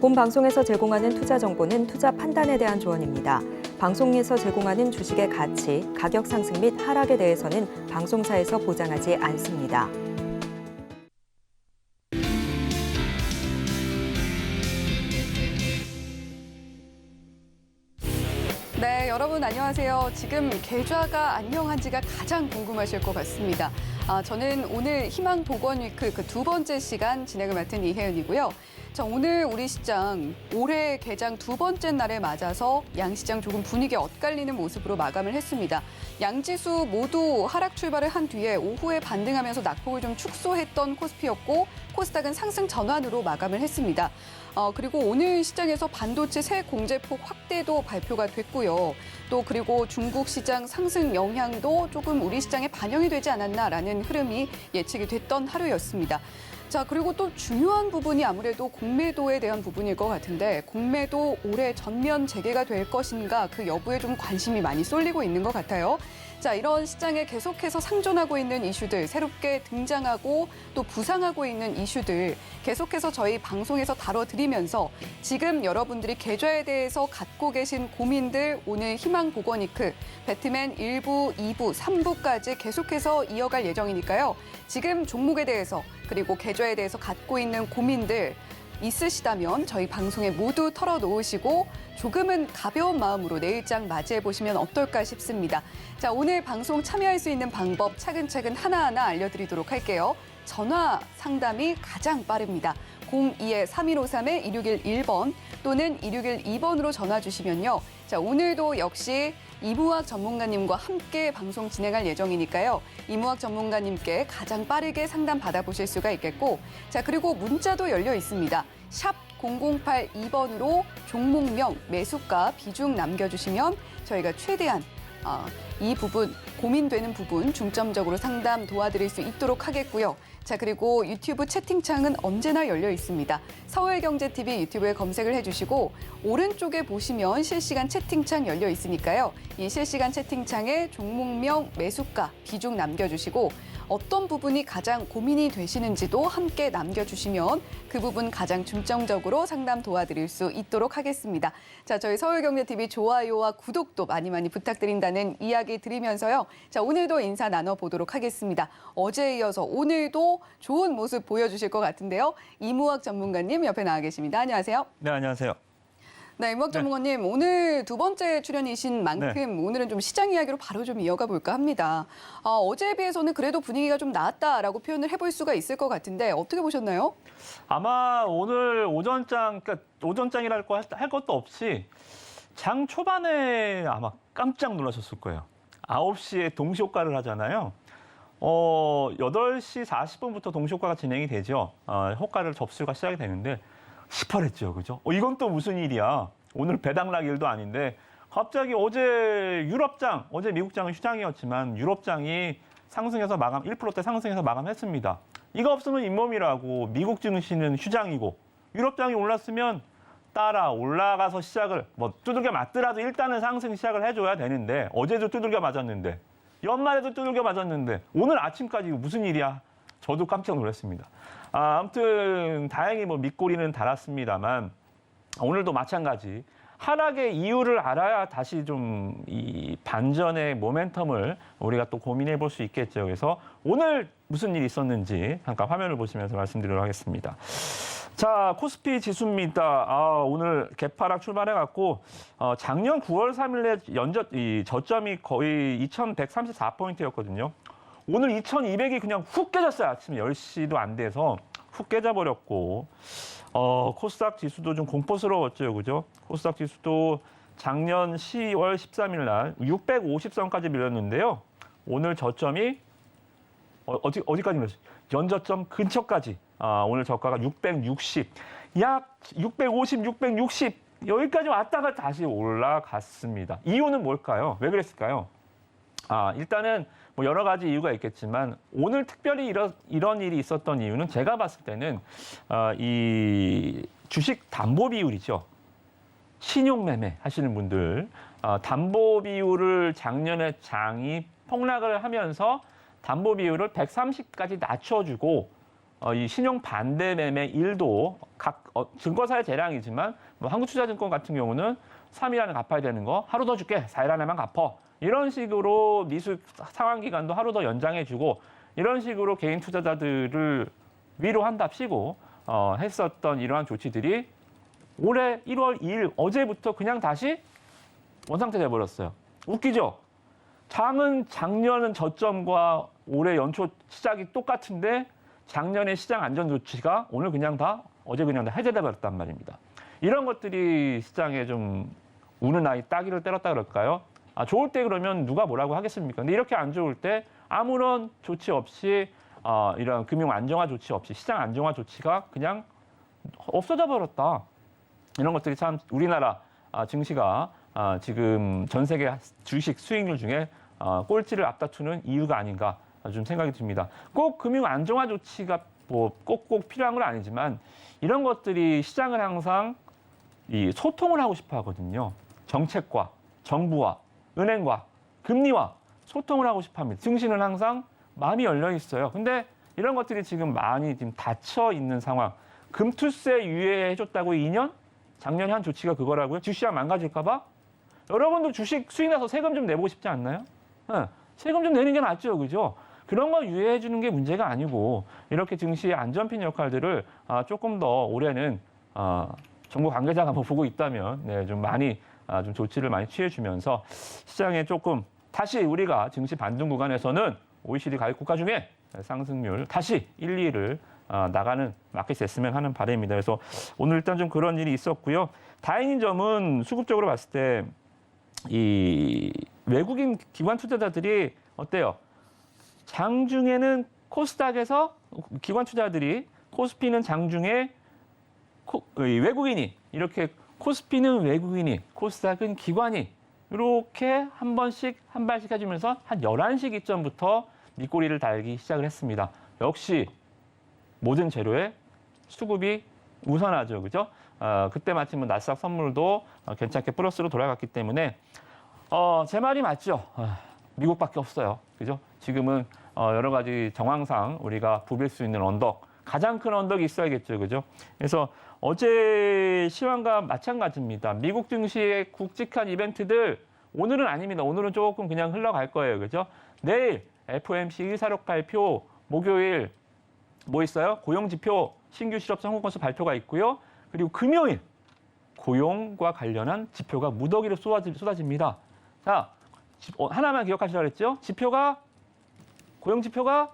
본 방송에서 제공하는 투자 정보는 투자 판단에 대한 조언입니다. 방송에서 제공하는 주식의 가치, 가격 상승 및 하락에 대해서는 방송사에서 보장하지 않습니다. 네, 여러분 안녕하세요. 지금 계좌가 안녕한지가 가장 궁금하실 것 같습니다. 저는 오늘 희망보건위크 그 두 번째 시간 진행을 맡은 이혜은이고요. 자, 오늘 우리 시장 올해 개장 두 번째 날에 맞아서 양시장 조금 분위기 엇갈리는 모습으로 마감을 했습니다. 양지수 모두 하락 출발을 한 뒤에 오후에 반등하면서 낙폭을 좀 축소했던 코스피였고 코스닥은 상승 전환으로 마감을 했습니다. 그리고 오늘 시장에서 반도체 새 공제폭 확대도 발표가 됐고요. 또 그리고 중국 시장 상승 영향도 조금 우리 시장에 반영이 되지 않았나라는 흐름이 예측이 됐던 하루였습니다. 자, 그리고 또 중요한 부분이 아무래도 공매도에 대한 부분일 것 같은데 공매도 올해 전면 재개가 될 것인가 그 여부에 좀 관심이 많이 쏠리고 있는 것 같아요. 자, 이런 시장에 계속해서 상존하고 있는 이슈들, 새롭게 등장하고 또 부상하고 있는 이슈들 계속해서 저희 방송에서 다뤄드리면서 지금 여러분들이 계좌에 대해서 갖고 계신 고민들 오늘 희망보건위크 배트맨 1부, 2부, 3부까지 계속해서 이어갈 예정이니까요. 지금 종목에 대해서 그리고 계좌에 대해서 갖고 있는 고민들 있으시다면 저희 방송에 모두 털어놓으시고 조금은 가벼운 마음으로 내일장 맞이해보시면 어떨까 싶습니다. 자, 오늘 방송 참여할 수 있는 방법 차근차근 하나하나 알려드리도록 할게요. 전화 상담이 가장 빠릅니다. 02-3153-2611번 또는 2612번으로 전화 주시면요. 자, 오늘도 역시 이무학 전문가님과 함께 방송 진행할 예정이니까요. 이무학 전문가님께 가장 빠르게 상담 받아보실 수가 있겠고 자, 그리고 문자도 열려 있습니다. 샵 0082번으로 종목명, 매수가, 비중 남겨주시면 저희가 최대한 이 부분, 고민되는 부분 중점적으로 상담 도와드릴 수 있도록 하겠고요. 자, 그리고 유튜브 채팅창은 언제나 열려 있습니다. 서울경제TV 유튜브에 검색을 해주시고 오른쪽에 보시면 실시간 채팅창 열려 있으니까요. 이 실시간 채팅창에 종목명, 매수가, 비중 남겨주시고 어떤 부분이 가장 고민이 되시는지도 함께 남겨주시면 그 부분 가장 중점적으로 상담 도와드릴 수 있도록 하겠습니다. 자, 저희 서울경제TV 좋아요와 구독도 많이 부탁드린다는 이야기 드리면서요. 자, 오늘도 인사 나눠보도록 하겠습니다. 어제에 이어서 오늘도 좋은 모습 보여주실 것 같은데요. 이무학 전문가님 옆에 나와 계십니다. 안녕하세요. 네, 안녕하세요. 네, 이무학 전문가님 오늘 두 번째 출연이신 만큼 오늘은 좀 시장 이야기로 바로 좀 이어가 볼까 합니다. 어제에 비해서는 그래도 분위기가 좀 나았다라고 표현을 해볼 수가 있을 것 같은데 어떻게 보셨나요? 아마 오늘 오전장, 그러니까 오전장이랄 거 할 것도 없이 장 초반에 아마 깜짝 놀라셨을 거예요. 9시에 동시효과를 하잖아요. 8시 40분부터 동시효과가 진행이 되죠. 효과를 접수가 시작이 되는데 시퍼랬죠, 그죠? 이건 또 무슨 일이야? 오늘 배당락 일도 아닌데 갑자기 어제 유럽장, 어제 미국장은 휴장이었지만 유럽장이 상승해서 마감 1%대 상승해서 마감했습니다. 이거 없으면 잇몸이라고 미국 증시는 휴장이고 유럽장이 올랐으면 따라 올라가서 시작을 뭐 두들겨 맞더라도 일단은 상승 시작을 해줘야 되는데 어제도 두들겨 맞았는데 연말에도 두들겨 맞았는데 오늘 아침까지 이거 무슨 일이야? 저도 깜짝 놀랐습니다. 아무튼 다행히 뭐 밑꼬리는 달았습니다만 오늘도 마찬가지 하락의 이유를 알아야 다시 좀 이 반전의 모멘텀을 우리가 또 고민해 볼 수 있겠죠. 그래서 오늘 무슨 일이 있었는지 잠깐 화면을 보시면서 말씀드리도록 하겠습니다. 자, 코스피 지수입니다. 오늘 개파락 출발해갖고 작년 9월 3일에 저점이 거의 2134포인트였거든요. 오늘 2200이 그냥 훅 깨졌어요. 아침 10시도 안 돼서 훅 깨져버렸고 코스닥 지수도 좀 공포스러웠죠. 그죠? 코스닥 지수도 작년 10월 13일 날 650선까지 밀렸는데요. 오늘 저점이 어디까지 밀렸어요? 연저점 근처까지. 오늘 저가가 660, 약 650, 660 여기까지 왔다가 다시 올라갔습니다. 이유는 뭘까요? 왜 그랬을까요? 일단은 뭐 여러 가지 이유가 있겠지만 오늘 특별히 이런 일이 있었던 이유는 제가 봤을 때는 이 주식 담보 비율이죠. 신용매매 하시는 분들 담보 비율을 작년에 장이 폭락을 하면서 담보 비율을 130까지 낮춰주고 이 신용 반대 매매 일도 각 증권사의 재량이지만 뭐 한국투자증권 같은 경우는 3일 안에 갚아야 되는 거 하루 더 줄게, 4일 안에만 갚어. 이런 식으로 미수 상환 기간도 하루 더 연장해주고 이런 식으로 개인 투자자들을 위로한답시고 했었던 이러한 조치들이 올해 1월 2일 어제부터 그냥 다시 원상태 돼버렸어요. 웃기죠? 작년은 저점과 올해 연초 시작이 똑같은데 작년의 시장 안전 조치가 오늘 그냥 다 어제 그냥 다 해제돼 버렸단 말입니다. 이런 것들이 시장에 좀 우는 아이 따기를 때렸다 그럴까요? 좋을 때 그러면 누가 뭐라고 하겠습니까? 근데 이렇게 안 좋을 때 아무런 조치 없이 이런 금융 안정화 조치 없이 시장 안정화 조치가 그냥 없어져 버렸다. 이런 것들이 참 우리나라 증시가 지금 전 세계 주식 수익률 중에 꼴찌를 앞다투는 이유가 아닌가 좀 생각이 듭니다. 꼭 금융 안정화 조치가 뭐 꼭 필요한 건 아니지만 이런 것들이 시장을 항상 이 소통을 하고 싶어 하거든요. 정책과 정부와 은행과 금리와 소통을 하고 싶어 합니다. 증시는 항상 마음이 열려 있어요. 근데 이런 것들이 지금 많이 지금 닫혀 있는 상황. 금투세 유예해줬다고 2년? 작년에 한 조치가 그거라고요? 주시장 망가질까 봐? 여러분도 주식 수익 나서 세금 좀 내보고 싶지 않나요? 세금 좀 내는 게 낫죠, 그죠? 그런 거 유예해 주는 게 문제가 아니고 이렇게 증시의 안전핀 역할들을 조금 더 올해는 정부 관계자가 뭐 보고 있다면 네, 좀 많이 좀 조치를 많이 취해주면서 시장에 조금 다시 우리가 증시 반등 구간에서는 OECD 가입 국가 중에 상승률 다시 1, 2위를 나가는 마켓이 됐으면 하는 바람입니다. 그래서 오늘 일단 좀 그런 일이 있었고요. 다행인 점은 수급적으로 봤을 때 이 외국인 기관 투자자들이 어때요? 장중에는 코스닥에서 기관 투자들이 코스피는 장중에 외국인이 이렇게 코스피는 외국인이 코스닥은 기관이 이렇게 한 발씩 해주면서 한 11시 기점부터 밑꼬리를 달기 시작을 했습니다. 역시 모든 재료에 수급이 우선하죠. 그죠? 그때 마침 나스닥 선물도 괜찮게 플러스로 돌아갔기 때문에 제 말이 맞죠. 미국밖에 없어요. 그죠? 지금은 여러 가지 정황상 우리가 부빌 수 있는 언덕, 가장 큰 언덕이 있어야겠죠. 그죠? 그래서 어제 시황과 마찬가지입니다. 미국 증시의 굵직한 이벤트들 오늘은 아닙니다. 오늘은 조금 그냥 흘러갈 거예요. 그죠? 내일 FOMC 146 발표, 목요일 뭐 있어요? 고용지표, 신규 실업 성공 건수 발표가 있고요. 그리고 금요일 고용과 관련한 지표가 무더기로 쏟아집니다. 자, 하나만 기억하시라 그랬죠? 고용 지표가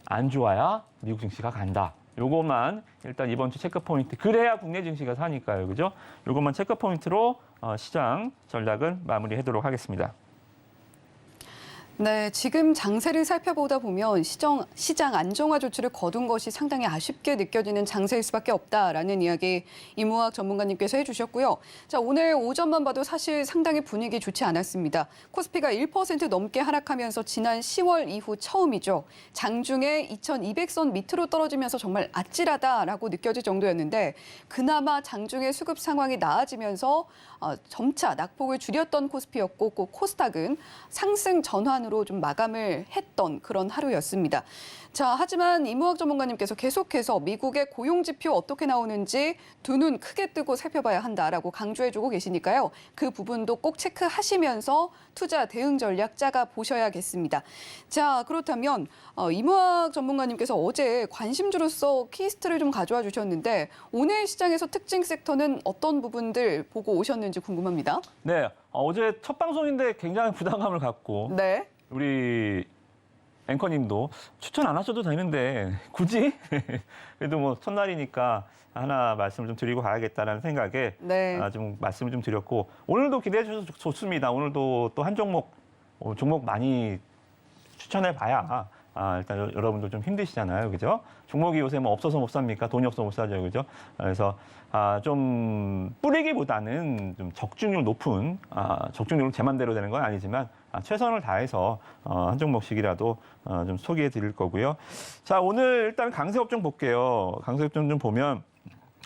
안 좋아야 미국 증시가 간다. 요것만 일단 이번 주 체크 포인트. 그래야 국내 증시가 사니까요. 그죠? 요것만 체크 포인트로 시장 전략은 마무리하도록 하겠습니다. 네, 지금 장세를 살펴보다 보면 시장 안정화 조치를 거둔 것이 상당히 아쉽게 느껴지는 장세일 수밖에 없다라는 이야기 이무학 전문가님께서 해주셨고요. 자, 오늘 오전만 봐도 사실 상당히 분위기 좋지 않았습니다. 코스피가 1% 넘게 하락하면서 지난 10월 이후 처음이죠. 장중에 2200선 밑으로 떨어지면서 정말 아찔하다라고 느껴질 정도였는데 그나마 장중에 수급 상황이 나아지면서 점차 낙폭을 줄였던 코스피였고 꼭 코스닥은 상승 전환으로 좀 마감을 했던 그런 하루였습니다. 자, 하지만 이무학 전문가님께서 계속해서 미국의 고용 지표 어떻게 나오는지 두 눈 크게 뜨고 살펴봐야 한다라고 강조해주고 계시니까요. 그 부분도 꼭 체크하시면서 투자 대응 전략 짜가 보셔야겠습니다. 자, 그렇다면 이무학 전문가님께서 어제 관심주로서 키스트를 좀 가져와 주셨는데 오늘 시장에서 특징 섹터는 어떤 부분들 보고 오셨는지 궁금합니다. 네, 어제 첫 방송인데 굉장히 부담감을 갖고 네. 우리 앵커님도 추천 안 하셔도 되는데 굳이 그래도 뭐 첫날이니까 하나 말씀을 좀 드리고 가야겠다는 생각에 네. 좀 말씀을 좀 드렸고 오늘도 기대해 주셔서 좋습니다. 오늘도 또 한 종목 많이 추천해 봐야 일단 여러분도 좀 힘드시잖아요. 그죠? 종목이 요새 뭐 없어서 못 삽니까? 돈이 없어서 못 사죠. 그죠? 그래서 좀 뿌리기보다는 좀 적중률 높은 적중률은 제 맘대로 되는 건 아니지만 최선을 다해서 한 종목씩이라도 좀 소개해 드릴 거고요. 자, 오늘 일단 강세 업종 볼게요. 강세 업종 좀 보면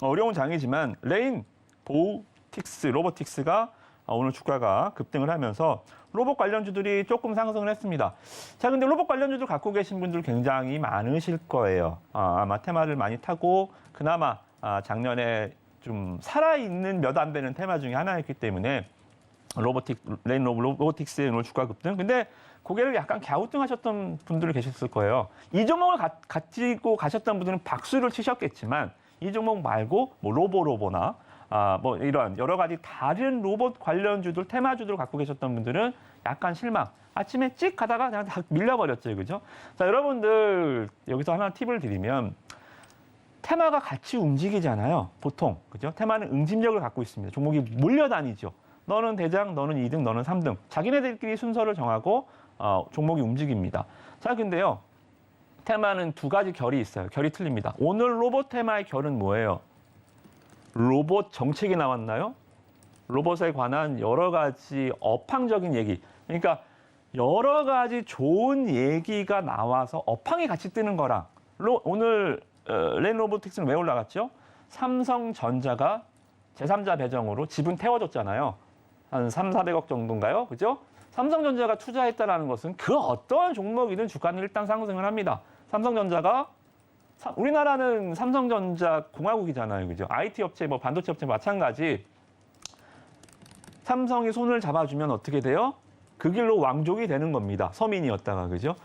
어려운 장이지만 레인 로보틱스가 오늘 주가가 급등을 하면서 로봇 관련주들이 조금 상승을 했습니다. 자, 근데 로봇 관련주들 갖고 계신 분들 굉장히 많으실 거예요. 아마 테마를 많이 타고 그나마 작년에 좀 살아있는 몇 안 되는 테마 중에 하나였기 때문에 로보틱스의 오늘 주가 급등. 근데 고개를 약간 갸우뚱하셨던 분들이 계셨을 거예요. 이 종목을 가지고 가셨던 분들은 박수를 치셨겠지만 이 종목 말고 뭐 로보나 뭐 이런 여러 가지 다른 로봇 관련주들, 테마주들을 갖고 계셨던 분들은 약간 실망. 아침에 찍 가다가 그냥 다 밀려버렸죠, 그죠? 자, 여러분들 여기서 하나 팁을 드리면 테마가 같이 움직이잖아요, 보통, 그죠? 테마는 응집력을 갖고 있습니다. 종목이 몰려다니죠. 너는 대장, 너는 2등, 너는 3등. 자기네들끼리 순서를 정하고 종목이 움직입니다. 자, 근데요, 테마는 두 가지 결이 있어요. 결이 틀립니다. 오늘 로봇 테마의 결은 뭐예요? 로봇 정책이 나왔나요? 로봇에 관한 여러 가지 업황적인 얘기. 그러니까 여러 가지 좋은 얘기가 나와서 업황이 같이 뜨는 거랑 오늘 랜로보틱스는 왜 올라갔죠? 삼성전자가 제3자 배정으로 지분 태워줬잖아요. 한 300~400억 정도인가요? 그죠? 삼성전자가 투자했다는 것은 그 어떤 종목이든 주가는 일단 상승을 합니다. 삼성전자가 우리나라는 삼성전자 공화국이잖아요. 그죠? IT 업체, 뭐 반도체 업체 마찬가지. 삼성이 손을 잡아주면 어떻게 돼요? 그 길로 왕족이 되는 겁니다. 서민이었다가, 그죠?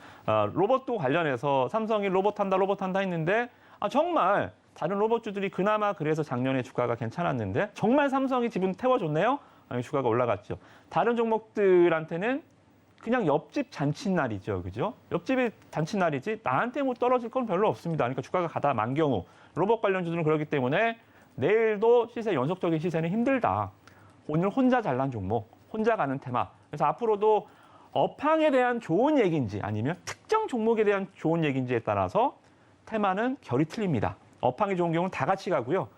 로봇도 관련해서 삼성이 로봇 한다 했는데 정말 다른 로봇주들이 그나마 그래서 작년에 주가가 괜찮았는데 정말 삼성이 지분 태워줬네요? 주가가 올라갔죠. 다른 종목들한테는 그냥 옆집 잔칫날이죠, 그죠? 옆집이 잔칫날이지 나한테 뭐 떨어질 건 별로 없습니다. 그러니까 주가가 가다 만 경우 로봇 관련주들은 그렇기 때문에 내일도 연속적인 시세는 힘들다. 오늘 혼자 잘난 종목, 혼자 가는 테마. 그래서 앞으로도 업황에 대한 좋은 얘기인지 아니면 특정 종목에 대한 좋은 얘기인지에 따라서 테마는 결이 틀립니다. 업황이 좋은 경우는 다 같이 가고요.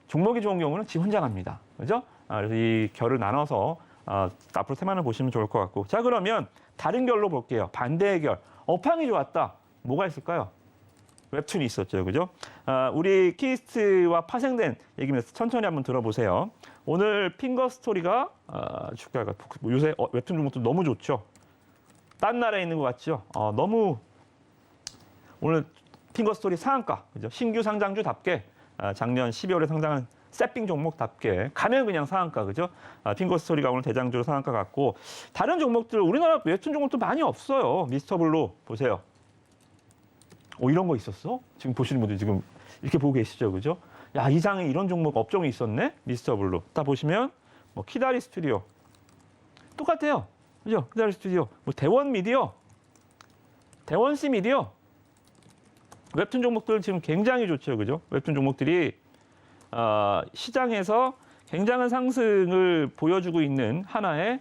종목이 좋은 경우는 지 혼자 갑니다. 그죠? 그래서 이 결을 나눠서 앞으로 테마를 보시면 좋을 것 같고. 자, 그러면 다른 결로 볼게요. 반대의 결. 업황이 좋았다. 뭐가 있을까요? 웹툰이 있었죠. 그죠? 우리 키스트와 파생된 얘기면서 천천히 한번 들어보세요. 오늘 핑거 스토리가 주가가 요새 웹툰 종목도 너무 좋죠. 딴 나라에 있는 것 같죠? 너무 오늘 핑거 스토리 상한가. 그죠? 신규 상장주답게 작년 12월에 상장한 세핑 종목답게 가면 그냥 상한가, 그죠? 핑거 스토리가 오늘 대장주로 상한가 같고 다른 종목들 우리나라 웹툰 종목도 많이 없어요. 미스터블루 보세요. 이런 거 있었어? 지금 보시는 분들 지금 이렇게 보고 계시죠, 그죠? 야, 이상에 이런 종목 업종이 있었네? 미스터블루. 다 보시면 뭐 키다리 스튜디오 똑같아요, 그죠? 키다리 스튜디오, 뭐 대원 미디어, 대원씨 미디어. 웹툰 종목들 지금 굉장히 좋죠, 그죠? 웹툰 종목들이 시장에서 굉장한 상승을 보여주고 있는 하나의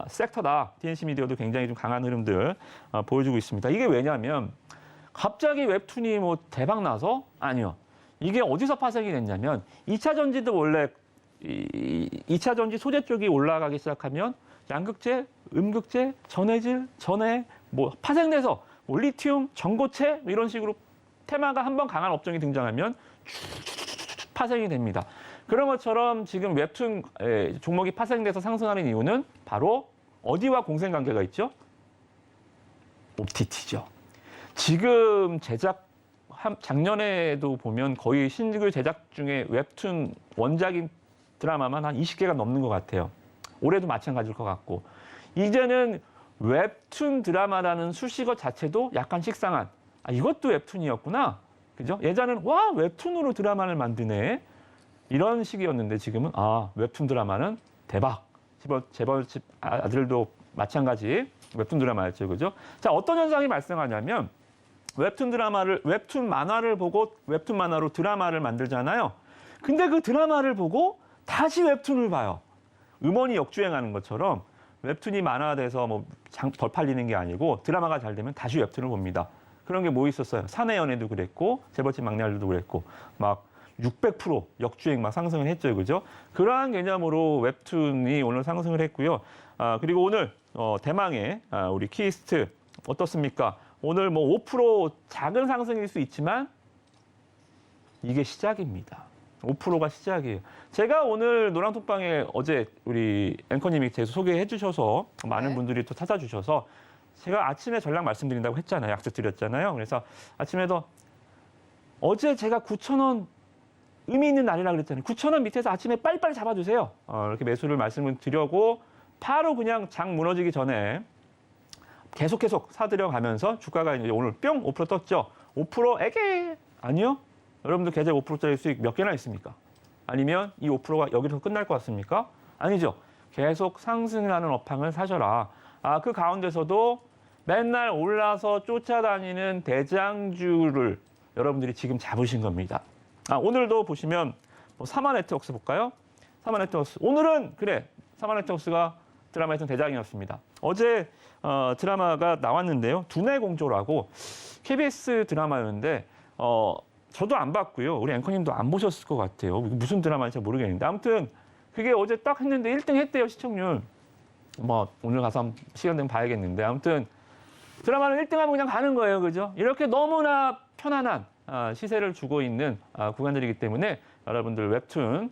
섹터다. DNC 미디어도 굉장히 좀 강한 흐름들 보여주고 있습니다. 이게 왜냐하면 갑자기 웹툰이 뭐 대박 나서? 아니요. 이게 어디서 파생이 됐냐면 2차 전지도 원래 2차 전지 소재 쪽이 올라가기 시작하면 양극재, 음극재, 전해질, 전해 뭐 파생돼서 뭐 리튬, 전고체 이런 식으로 테마가 한번 강한 업종이 등장하면 파생이 됩니다. 그런 것처럼 지금 웹툰 종목이 파생돼서 상승하는 이유는 바로 어디와 공생관계가 있죠? OTT죠. 지금 작년에도 보면 거의 신규 제작 중에 웹툰 원작인 드라마만 한 20개가 넘는 것 같아요. 올해도 마찬가지일 것 같고. 이제는 웹툰 드라마라는 수식어 자체도 약간 식상한, 이것도 웹툰이었구나. 그죠? 예전에는 와, 웹툰으로 드라마를 만드네. 이런 식이었는데 지금은 웹툰 드라마는 대박. 재벌집 아들도 마찬가지 웹툰 드라마였죠. 그죠? 자, 어떤 현상이 발생하냐면 웹툰 만화를 보고 웹툰 만화로 드라마를 만들잖아요. 근데 그 드라마를 보고 다시 웹툰을 봐요. 음원이 역주행하는 것처럼 웹툰이 만화돼서 뭐 덜 팔리는 게 아니고 드라마가 잘 되면 다시 웹툰을 봅니다. 그런 게 뭐 있었어요? 사내 연애도 그랬고 재벌집 막내 아들도 그랬고 막 600% 역주행 막 상승을 했죠, 그죠? 그러한 개념으로 웹툰이 오늘 상승을 했고요. 그리고 오늘 대망의 우리 키스트 어떻습니까? 오늘 뭐 5% 작은 상승일 수 있지만 이게 시작입니다. 5%가 시작이에요. 제가 오늘 노랑톡방에 어제 우리 앵커님이 계속 소개해 주셔서 많은 네. 분들이 또 찾아주셔서 제가 아침에 전략 말씀드린다고 했잖아요. 약속 드렸잖아요. 그래서 아침에도 어제 제가 9,000원 의미 있는 날이라 그랬잖아요. 9,000원 밑에서 아침에 빨리빨리 잡아주세요. 이렇게 매수를 말씀을 드려고 바로 그냥 장 무너지기 전에 계속 사들여 가면서 주가가 이제 오늘 뿅 5% 떴죠. 5% 에게 아니요. 여러분들 계좌에 5%짜리 수익 몇 개나 있습니까? 아니면 이 5%가 여기서 끝날 것 같습니까? 아니죠. 계속 상승하는 업황을 사셔라. 그 가운데서도 맨날 올라서 쫓아다니는 대장주를 여러분들이 지금 잡으신 겁니다. 오늘도 보시면 사마네트웍스 볼까요? 사마네트웍스. 오늘은 그래. 사마네트웍스가 드라마에서 대장이었습니다. 어제 드라마가 나왔는데요. 두뇌 공조라고 KBS 드라마였는데 저도 안 봤고요. 우리 앵커님도 안 보셨을 것 같아요. 무슨 드라마인지 잘 모르겠는데 아무튼 그게 어제 딱 했는데 1등 했대요. 시청률. 오늘 가서 한번 시간 되면 봐야겠는데 아무튼 드라마는 1등하면 그냥 가는 거예요. 그죠? 이렇게 너무나 편안한 시세를 주고 있는 구간들이기 때문에 여러분들 웹툰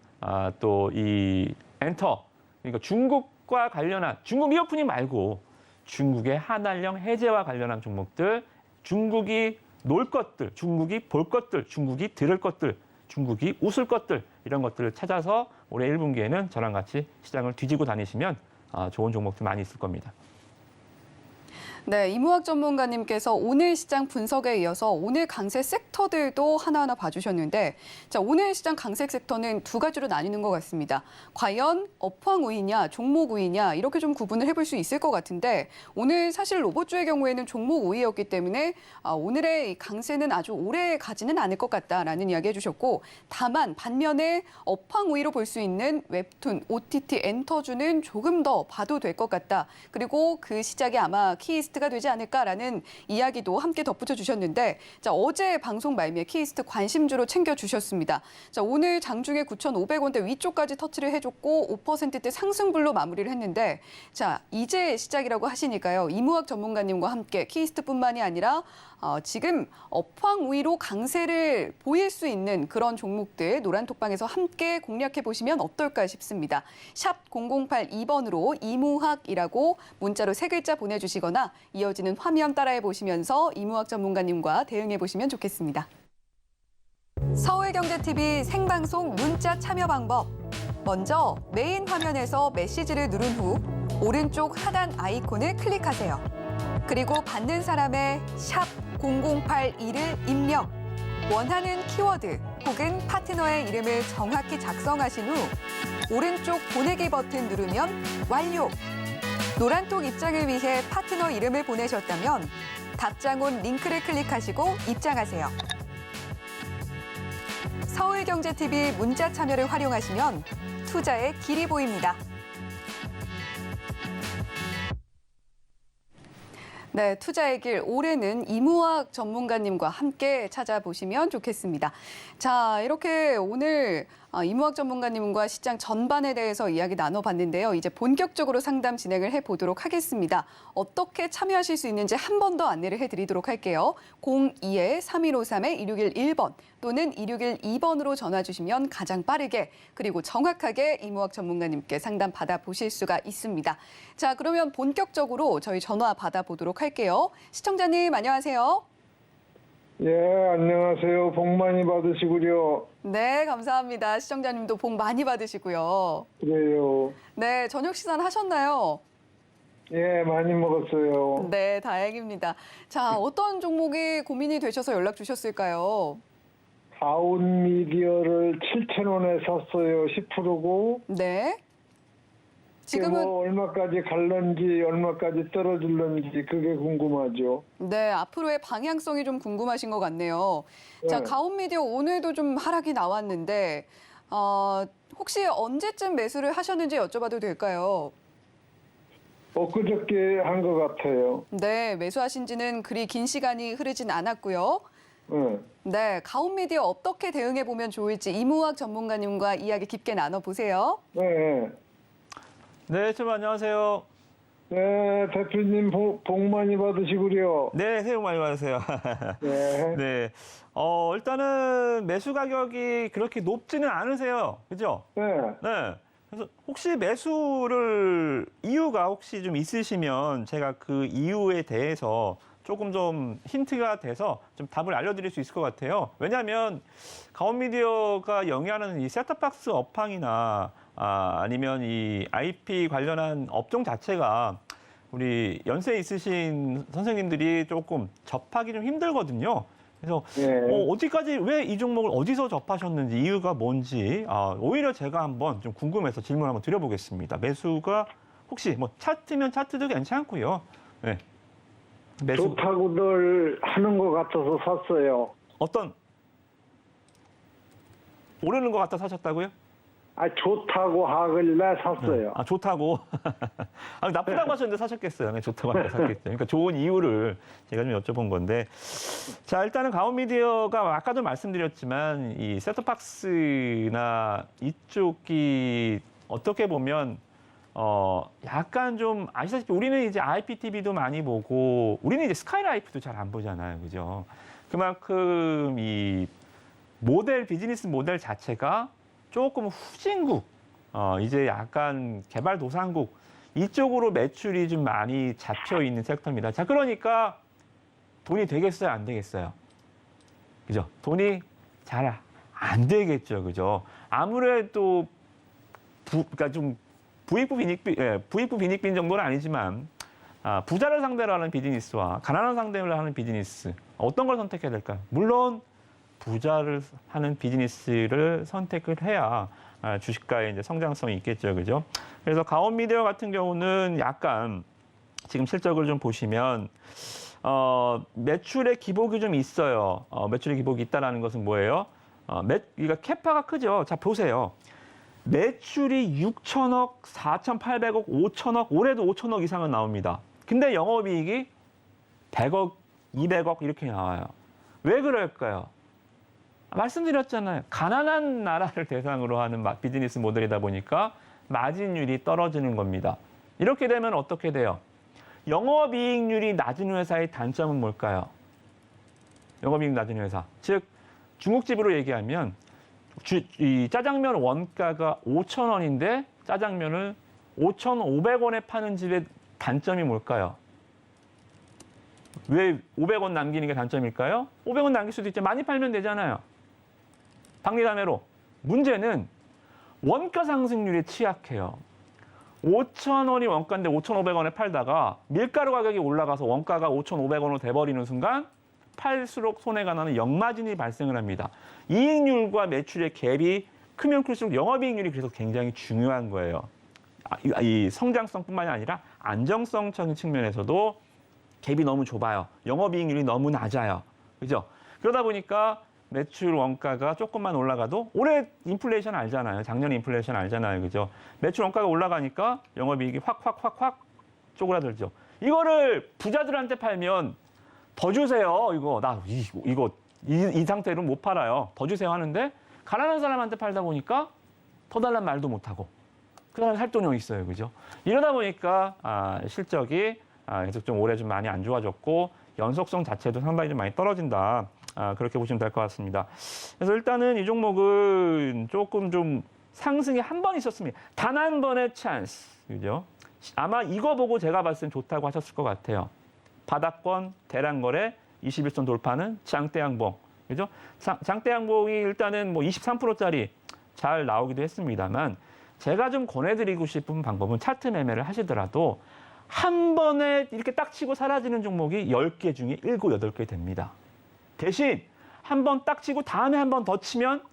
또 이 엔터 그러니까 중국과 관련한 중국 미오프닝 말고 중국의 한한령 해제와 관련한 종목들 중국이 놀 것들, 중국이 볼 것들, 중국이 들을 것들, 중국이 웃을 것들 이런 것들을 찾아서 올해 1분기에는 저랑 같이 시장을 뒤지고 다니시면 좋은 종목들 많이 있을 겁니다. 네, 이무학 전문가님께서 오늘 시장 분석에 이어서 오늘 강세 섹터들도 하나하나 봐주셨는데 자, 오늘 시장 강세 섹터는 두 가지로 나뉘는 것 같습니다. 과연 업황 우위냐 종목 우위냐 이렇게 좀 구분을 해볼 수 있을 것 같은데 오늘 사실 로봇주의 경우에는 종목 우위였기 때문에 오늘의 이 강세는 아주 오래 가지는 않을 것 같다라는 이야기 해주셨고 다만 반면에 업황 우위로 볼 수 있는 웹툰, OTT, 엔터주는 조금 더 봐도 될 것 같다. 그리고 그 시작이 아마 키이스트가 되지 않을까라는 이야기도 함께 덧붙여 주셨는데 자, 어제 방송 말미에 키이스트 관심주로 챙겨주셨습니다. 자, 오늘 장중에 9,500원대 위쪽까지 터치를 해줬고 5%대 상승불로 마무리를 했는데 자, 이제 시작이라고 하시니까요. 이무학 전문가님과 함께 키이스트뿐만이 아니라 지금 업황 우위로 강세를 보일 수 있는 그런 종목들 노란톡방에서 함께 공략해 보시면 어떨까 싶습니다. 샵 0082번으로 이무학이라고 문자로 3글자 보내주시거나 이어지는 화면 따라해 보시면서 이무학 전문가님과 대응해 보시면 좋겠습니다. 서울경제TV 생방송 문자 참여 방법. 먼저 메인 화면에서 메시지를 누른 후 오른쪽 하단 아이콘을 클릭하세요. 그리고 받는 사람의 샵 0082를 입력, 원하는 키워드 혹은 파트너의 이름을 정확히 작성하신 후 오른쪽 보내기 버튼 누르면 완료! 노란톡 입장을 위해 파트너 이름을 보내셨다면 답장 온 링크를 클릭하시고 입장하세요. 서울경제TV 문자 참여를 활용하시면 투자의 길이 보입니다. 네, 투자의 길 올해는 이무학 전문가님과 함께 찾아보시면 좋겠습니다. 자, 이렇게 오늘 이무학 전문가님과 시장 전반에 대해서 이야기 나눠봤는데요. 이제 본격적으로 상담 진행을 해보도록 하겠습니다. 어떻게 참여하실 수 있는지 한 번 더 안내를 해드리도록 할게요. 02-3153-2611번 또는 2612번으로 전화 주시면 가장 빠르게 그리고 정확하게 이무학 전문가님께 상담 받아보실 수가 있습니다. 자, 그러면 본격적으로 저희 전화 받아보도록 할게요. 시청자님 안녕하세요. 예, 안녕하세요. 복 많이 받으시고요. 네, 감사합니다. 시청자님도 복 많이 받으시고요. 그래요. 네, 저녁 식사는 하셨나요? 예, 많이 먹었어요. 네, 다행입니다. 자, 어떤 종목이 고민이 되셔서 연락 주셨을까요? 다운 미디어를 7,000원에 샀어요. 10%고. 네. 지금은 뭐 얼마까지 갈런지 얼마까지 떨어질런지 그게 궁금하죠. 네, 앞으로의 방향성이 좀 궁금하신 것 같네요. 네. 자, 가온미디어 오늘도 좀 하락이 나왔는데 혹시 언제쯤 매수를 하셨는지 여쭤봐도 될까요? 엊그저께 한 것 같아요. 네, 매수하신 지는 그리 긴 시간이 흐르진 않았고요. 네. 네, 가온미디어 어떻게 대응해 보면 좋을지 이무학 전문가님과 이야기 깊게 나눠보세요. 네. 네, 여러분 안녕하세요. 네, 대표님 복 많이 받으시구려. 네, 새해 복 많이 받으세요. 네. 네. 일단은 매수 가격이 그렇게 높지는 않으세요. 그죠? 네. 네. 그래서 혹시 매수를 이유가 혹시 좀 있으시면 제가 그 이유에 대해서 조금 좀 힌트가 돼서 좀 답을 알려드릴 수 있을 것 같아요. 왜냐하면 가온미디어가 영위하는 이 셋톱박스 업황이나 아니면 이 IP 관련한 업종 자체가 우리 연세 있으신 선생님들이 조금 접하기 좀 힘들거든요. 그래서 네. 어디까지 왜 이 종목을 어디서 접하셨는지 이유가 뭔지 오히려 제가 한번 좀 궁금해서 질문 한번 드려보겠습니다. 매수가 혹시 뭐 차트면 차트도 괜찮고요. 네. 매수 좋다고들 하는 것 같아서 샀어요. 어떤 오르는 것 같아 사셨다고요? 좋다고 하길래 샀어요. 좋다고. 나쁘다고 하셨는데 사셨겠어요. 네, 좋다고 하니까 샀겠죠. 그러니까 좋은 이유를 제가 좀 여쭤본 건데. 자, 일단은 가온미디어가 아까도 말씀드렸지만 이 셋톱박스나 이쪽이 어떻게 보면 약간 좀 아시다시피 우리는 이제 IPTV도 많이 보고 우리는 이제 스카이라이프도 잘 안 보잖아요. 그죠? 그만큼 이 비즈니스 모델 자체가 조금 후진국, 이제 약간 개발도상국 이쪽으로 매출이 좀 많이 잡혀 있는 섹터입니다. 자, 그러니까 돈이 되겠어요, 안 되겠어요? 그죠? 돈이 잘 안 되겠죠, 그죠? 아무래도 그러니까 좀 부익부 빈익빈 정도는 아니지만 부자를 상대로 하는 비즈니스와 가난한 상대로 하는 비즈니스 어떤 걸 선택해야 될까요? 물론 부자를 하는 비즈니스를 선택을 해야 주식가의 이제 성장성이 있겠죠, 그죠? 그래서 가온미디어 같은 경우는 약간 지금 실적을 좀 보시면 매출의 기복이 좀 있어요. 매출의 기복이 있다라는 것은 뭐예요? 그러니까 캐파가 크죠. 자, 보세요. 매출이 6천억, 4,800억, 5천억, 올해도 5천억 이상은 나옵니다. 근데 영업이익이 100억, 200억 이렇게 나와요. 왜 그럴까요? 말씀드렸잖아요. 가난한 나라를 대상으로 하는 비즈니스 모델이다 보니까 마진율이 떨어지는 겁니다. 이렇게 되면 어떻게 돼요? 영업이익률이 낮은 회사의 단점은 뭘까요? 영업이익 낮은 회사. 즉 중국집으로 얘기하면 이 짜장면 원가가 5,000원인데 짜장면을 5,500원에 파는 집의 단점이 뭘까요? 왜 500원 남기는 게 단점일까요? 500원 남길 수도 있죠. 많이 팔면 되잖아요. 박리담회로. 문제는 원가 상승률이 취약해요. 5,000원이 원가인데 5,500원에 팔다가 밀가루 가격이 올라가서 원가가 5,500원으로 돼버리는 순간 팔수록 손해가 나는 역마진이 발생을 합니다. 이익률과 매출의 갭이 크면 클수록 영업이익률이 그래서 굉장히 중요한 거예요. 이 성장성뿐만이 아니라 안정성적인 측면에서도 갭이 너무 좁아요. 영업이익률이 너무 낮아요. 그죠? 그러다 보니까 매출 원가가 조금만 올라가도 올해 인플레이션 알잖아요. 작년 인플레이션 알잖아요. 그죠? 매출 원가가 올라가니까 영업이익이 확 쪼그라들죠. 이거를 부자들한테 팔면 더 주세요. 이 상태로 못 팔아요. 더 주세요 하는데 가난한 사람한테 팔다 보니까 더 달란 말도 못 하고 그 사람이 살 돈이 있어요. 그죠? 이러다 보니까 실적이 계속 좀 올해 좀 많이 안 좋아졌고 연속성 자체도 상당히 좀 많이 떨어진다. 그렇게 보시면 될 것 같습니다. 그래서 일단은 이 종목은 조금 좀 상승이 한 번 있었습니다. 단 한 번의 찬스. 그죠? 아마 이거 보고 제가 봤을 땐 좋다고 하셨을 것 같아요. 바닥권, 대량거래, 21선 돌파는 장대양봉. 그죠? 장대양봉이 일단은 뭐 23%짜리 잘 나오기도 했습니다만 제가 좀 권해드리고 싶은 방법은 차트 매매를 하시더라도 한 번에 이렇게 딱 치고 사라지는 종목이 10개 중에 7, 8개 됩니다. 대신 한 번 딱 치고 다음에 한 번 더 치면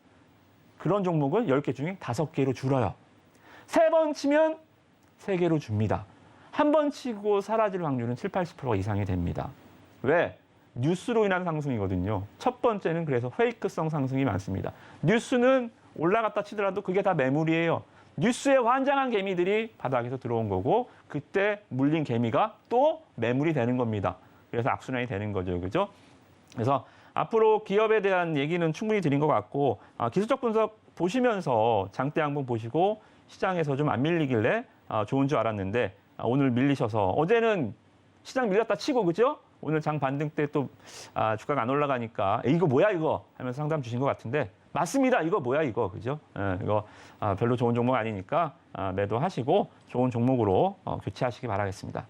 그런 종목은 10개 중에 5개로 줄어요. 3번 치면 3개로 줍니다. 한 번 치고 사라질 확률은 7, 80% 이상이 됩니다. 왜? 뉴스로 인한 상승이거든요. 첫 번째는 그래서 페이크성 상승이 많습니다. 뉴스는 올라갔다 치더라도 그게 다 매물이에요. 뉴스에 환장한 개미들이 바닥에서 들어온 거고 그때 물린 개미가 또 매물이 되는 겁니다. 그래서 악순환이 되는 거죠. 그죠? 그래서 앞으로 기업에 대한 얘기는 충분히 드린 것 같고 기술적 분석 보시면서 장대 양봉 보시고 시장에서 좀 안 밀리길래 좋은 줄 알았는데 오늘 밀리셔서 어제는 시장 밀렸다 치고 그죠? 오늘 장 반등 때 또 주가가 안 올라가니까 이거 뭐야 이거 하면서 상담 주신 것 같은데 맞습니다. 이거 뭐야 이거 그죠? 이거 별로 좋은 종목 아니니까 매도하시고 좋은 종목으로 교체하시기 바라겠습니다.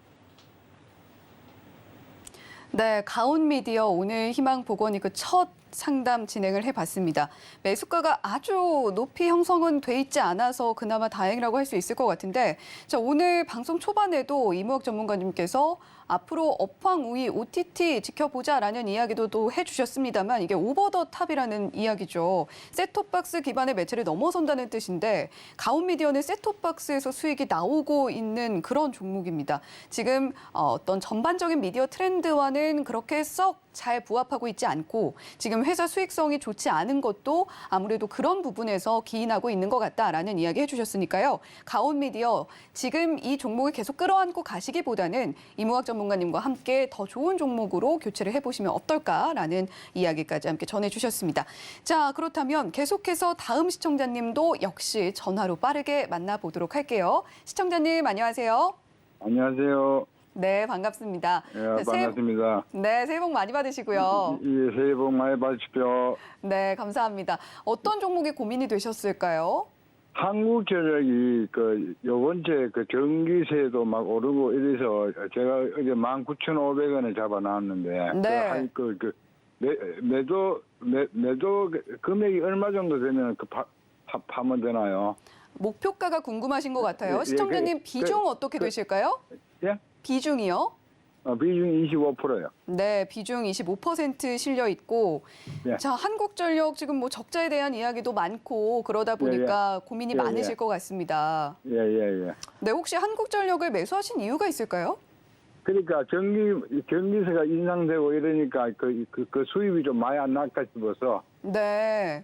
네, 가온미디어 오늘 희망보건이 첫 상담 진행을 해봤습니다. 매수가가 아주 높이 형성은 돼 있지 않아서 그나마 다행이라고 할 수 있을 것 같은데 자, 오늘 방송 초반에도 이무학 전문가님께서 앞으로 업황 우위 OTT 지켜보자라는 이야기도 또 해주셨습니다만 이게 오버 더 탑이라는 이야기죠. 셋톱박스 기반의 매체를 넘어선다는 뜻인데 가온미디어는 셋톱박스에서 수익이 나오고 있는 그런 종목입니다. 지금 어떤 전반적인 미디어 트렌드와는 그렇게 썩 잘 부합하고 있지 않고 지금 회사 수익성이 좋지 않은 것도 아무래도 그런 부분에서 기인하고 있는 것 같다라는 이야기 해주셨으니까요. 가온미디어 지금 이 종목을 계속 끌어안고 가시기보다는 이무학 전문가님과 함께 더 좋은 종목으로 교체를 해보시면 어떨까라는 이야기까지 함께 전해주셨습니다. 자, 그렇다면 계속해서 다음 시청자님도 역시 전화로 빠르게 만나보도록 할게요. 시청자님 안녕하세요. 안녕하세요. 네, 반갑습니다. 예, 반갑습니다. 새해 복 많이 받으시고요. 예, 새해 복 많이 받으십시오. 네, 감사합니다. 어떤 종목이 고민이 되셨을까요? 한국전력이 요번 주에 전기세도 막 오르고 이래서 제가 어제 19,500원에 잡아놨는데 네. 매도 금액이 얼마 정도 되면 파면 되나요? 목표가가 궁금하신 것 같아요. 예, 시청자님 비중 어떻게 되실까요? 예? 비중이요? 비중이 25%요. 네, 비중 25% 실려 있고 예. 자, 한국전력 지금 뭐 적자에 대한 이야기도 많고 그러다 보니까 고민이 예, 많으실 예. 것 같습니다. 예. 네, 혹시 한국전력을 매수하신 이유가 있을까요? 그러니까 전기세가 인상되고 이러니까 그 수입이 좀 많이 안 날까 싶어서. 네.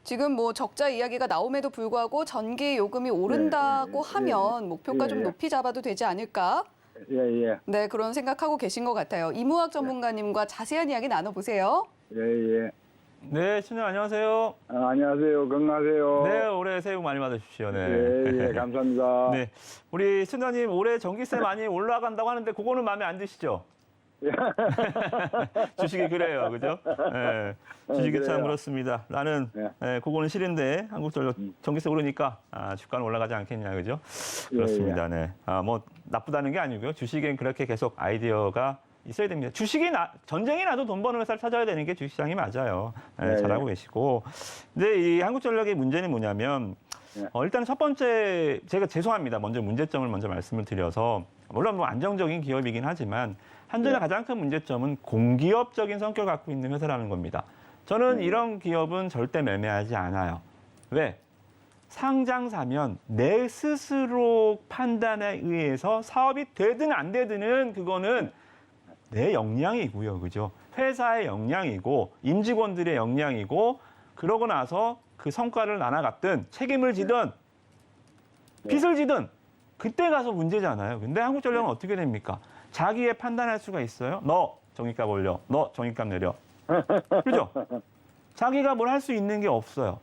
지금 뭐 적자 이야기가 나옴에도 불구하고 전기 요금이 오른다고 하면 목표가 좀 높이 잡아도 되지 않을까? 예. 네, 그런 생각하고 계신 것 같아요. 이무학 전문가님과 자세한 이야기 나눠보세요. 예. 네, 신영 안녕하세요. 안녕하세요. 건강하세요. 네, 올해 새해 복 많이 받으십시오. 네. 예, 감사합니다. 네, 우리 신사님 올해 전기세 많이 올라간다고 하는데 그거는 마음에 안 드시죠? 주식이 그래요, 그죠? 네, 주식이 참 그래요. 그렇습니다. 나는 그거는 싫은데 한국전력 전기세 오르니까 주가는 올라가지 않겠냐, 그죠? 그렇습니다. 네, 뭐 나쁘다는 게 아니고요. 주식엔 그렇게 계속 아이디어가 있어야 됩니다. 전쟁이 나도 돈 버는 회사를 찾아야 되는 게 주식시장이 맞아요. 네, 잘하고 계시고. 근데 이 한국전력의 문제는 뭐냐면 일단 첫 번째 제가 죄송합니다. 먼저 문제점을 먼저 말씀을 드려서 물론 뭐 안정적인 기업이긴 하지만 한전의 가장 큰 문제점은 공기업적인 성격을 갖고 있는 회사라는 겁니다. 저는 이런 기업은 절대 매매하지 않아요. 왜? 상장사면 내 스스로 판단에 의해서 사업이 되든 안 되든은 그거는 내 역량이고요. 그죠? 회사의 역량이고 임직원들의 역량이고 그러고 나서 그 성과를 나눠갔든 책임을 지든 빚을 지든 그때 가서 문제잖아요. 근데 한국전력은 어떻게 됩니까? 자기의 판단할 수가 있어요. 너 정의값 올려. 너 정의값 내려. 그죠? 자기가 뭘 할 수 있는 게 없어요.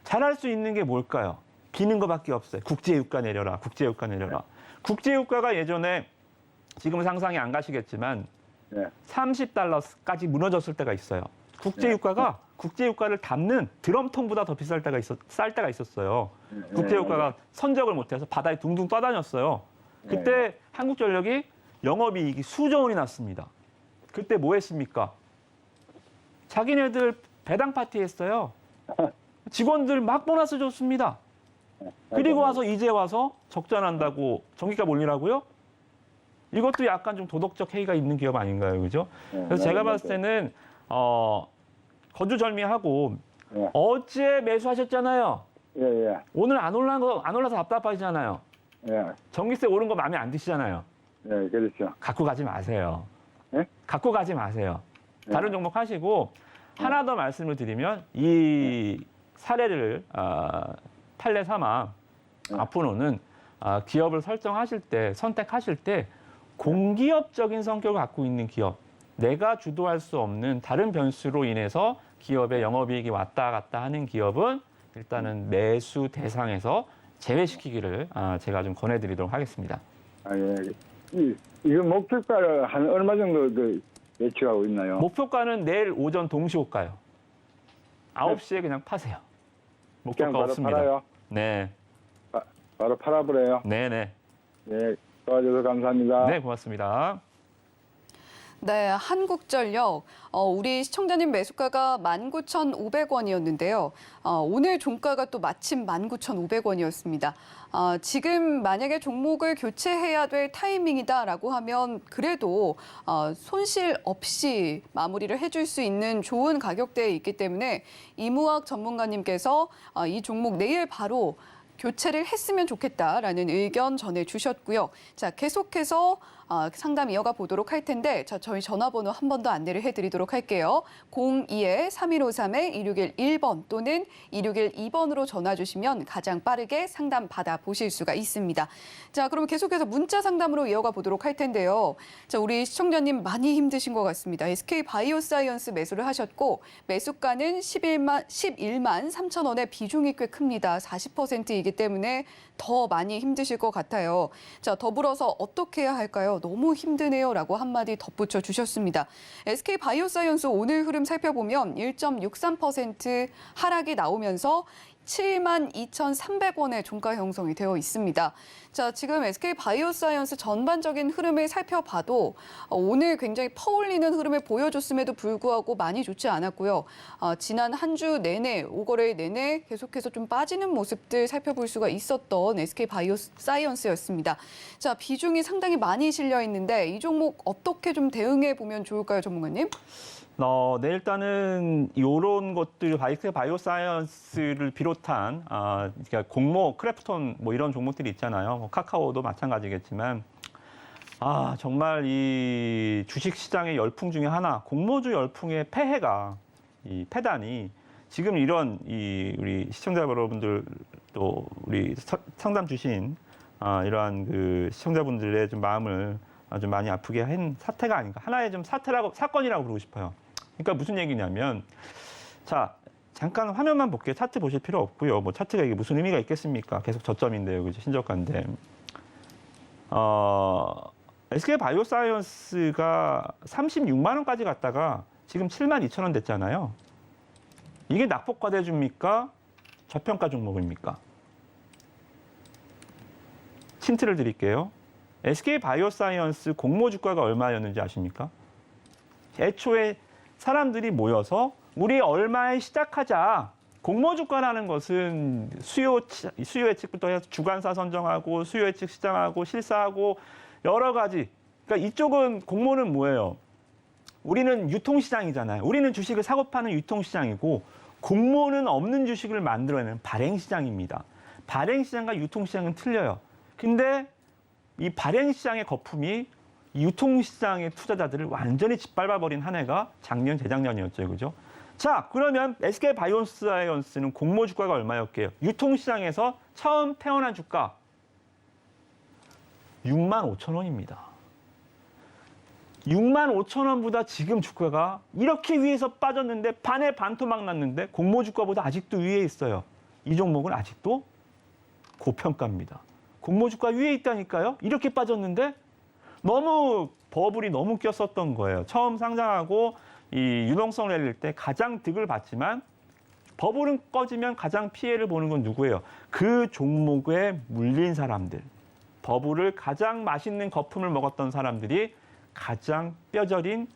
잘할 수 있는 게 뭘까요? 비는 거밖에 없어요. 국제유가 내려라. 국제유가 내려라. 국제유가가 예전에 지금은 상상이 안 가시겠지만 30달러까지 무너졌을 때가 있어요. 국제유가를 담는 드럼통보다 더 비쌀 때가 있었어요. 국제유가가 선적을 못해서 바다에 둥둥 떠다녔어요. 그때 한국전력이 영업이익이 수조 원이 났습니다. 그때 뭐 했습니까? 자기네들 배당 파티 했어요. 직원들 막 보너스 줬습니다. 그리고 이제 와서 적자 난다고 전기값 올리라고요? 이것도 약간 좀 도덕적 해이가 있는 기업 아닌가요, 그죠? 그래서 제가 봤을 때는 거두절미하고 어제 매수하셨잖아요. 오늘 안 올라서 답답하시잖아요. 전기세 오른 거 마음에 안 드시잖아요. 그렇죠. 갖고 가지 마세요. 예? 갖고 가지 마세요. 다른 종목 하시고 하나 더 말씀을 드리면 이 사례를 판례 삼아 앞으로는 기업을 선택하실 때 공기업적인 성격을 갖고 있는 기업, 내가 주도할 수 없는 다른 변수로 인해서 기업의 영업이익이 왔다 갔다 하는 기업은 일단은 매수 대상에서 제외시키기를 제가 좀 권해드리도록 하겠습니다. 아, 예. 이거 목표가를 한 얼마 정도 예측하고 있나요? 목표가는 내일 오전 동시호가요. 9시에 그냥 파세요. 그냥 목표가 바로 없습니다. 팔아요? 네, 바로 팔아버려요? 네. 네, 도와줘서 감사합니다. 네, 고맙습니다. 네, 한국전력. 우리 시청자님 매수가가 19,500원이었는데요. 오늘 종가가 또 마침 19,500원이었습니다. 지금 만약에 종목을 교체해야 될 타이밍이다라고 하면 그래도 손실 없이 마무리를 해줄 수 있는 좋은 가격대에 있기 때문에 이무학 전문가님께서 이 종목 내일 바로 교체를 했으면 좋겠다라는 의견 전해주셨고요. 자, 계속해서 상담 이어가 보도록 할 텐데 저희 전화번호 한 번 더 안내를 해드리도록 할게요. 02-3153-2611번 또는 2612번으로 전화 주시면 가장 빠르게 상담 받아보실 수가 있습니다. 자, 그럼 계속해서 문자 상담으로 이어가 보도록 할 텐데요. 자, 우리 시청자님 많이 힘드신 것 같습니다. SK 바이오사이언스 매수를 하셨고 매수가는 11만 3천 원의 비중이 꽤 큽니다. 40%이기 때문에 더 많이 힘드실 것 같아요. 자, 더불어서 어떻게 해야 할까요? 너무 힘드네요라고 한마디 덧붙여 주셨습니다. SK 바이오사이언스 오늘 흐름 살펴보면 1.63% 하락이 나오면서 72,300원의 종가 형성이 되어 있습니다. 자, 지금 SK 바이오사이언스 전반적인 흐름을 살펴봐도 오늘 굉장히 퍼올리는 흐름을 보여줬음에도 불구하고 많이 좋지 않았고요. 지난 한 주 내내, 5거래일 내내 계속해서 좀 빠지는 모습들 살펴볼 수가 있었던 SK 바이오사이언스였습니다. 자, 비중이 상당히 많이 실려 있는데 이 종목 어떻게 좀 대응해 보면 좋을까요, 전문가님? 네, 일단은 이런 것들 바이오사이언스를 비롯한 그러니까 공모, 크래프톤 뭐 이런 종목들이 있잖아요. 뭐 카카오도 마찬가지겠지만 정말 이 주식 시장의 열풍 중에 하나, 공모주 열풍의 폐해가 이 폐단이 지금 이런 우리 시청자 여러분들 또 우리 상담 주신 이러한 그 시청자분들의 좀 마음을 좀 많이 아프게 한 사태가 아닌가. 하나의 좀 사건이라고 부르고 싶어요. 그러니까 무슨 얘기냐면, 자, 잠깐 화면만 볼게요. 차트 보실 필요 없고요. 뭐 차트가 이게 무슨 의미가 있겠습니까? 계속 저점인데요, 그죠? 신저가인데. SK 바이오사이언스가 36만 원까지 갔다가 지금 7만 2천 원 됐잖아요. 이게 낙폭과대 줍니까? 저평가 종목입니까? 힌트를 드릴게요. SK 바이오사이언스 공모 주가가 얼마였는지 아십니까? 애초에 사람들이 모여서 우리 얼마에 시작하자. 공모 주가라는 것은 수요 예측부터 해서 주관사 선정하고 수요 예측 시장하고 실사하고 여러 가지. 그러니까 이쪽은 공모는 뭐예요? 우리는 유통시장이잖아요. 우리는 주식을 사고 파는 유통시장이고 공모는 없는 주식을 만들어내는 발행시장입니다. 발행시장과 유통시장은 틀려요. 근데 이 발행시장의 거품이 유통시장의 투자자들을 완전히 짓밟아버린 한 해가 작년, 재작년이었죠. 그죠? 자, 그러면 SK 바이오사이언스는 공모 주가가 얼마였게요? 유통시장에서 처음 태어난 주가 6만 5천 원입니다. 6만 5천 원보다 지금 주가가 이렇게 위에서 빠졌는데 반에 반토막 났는데 공모 주가보다 아직도 위에 있어요. 이 종목은 아직도 고평가입니다. 공모 주가 위에 있다니까요. 이렇게 빠졌는데 너무 버블이 너무 꼈었던 거예요. 처음 상장하고 이 유동성 랠리일 때 가장 득을 봤지만 버블은 꺼지면 가장 피해를 보는 건 누구예요? 그 종목에 물린 사람들. 버블을 가장 맛있는 거품을 먹었던 사람들이 가장 뼈저린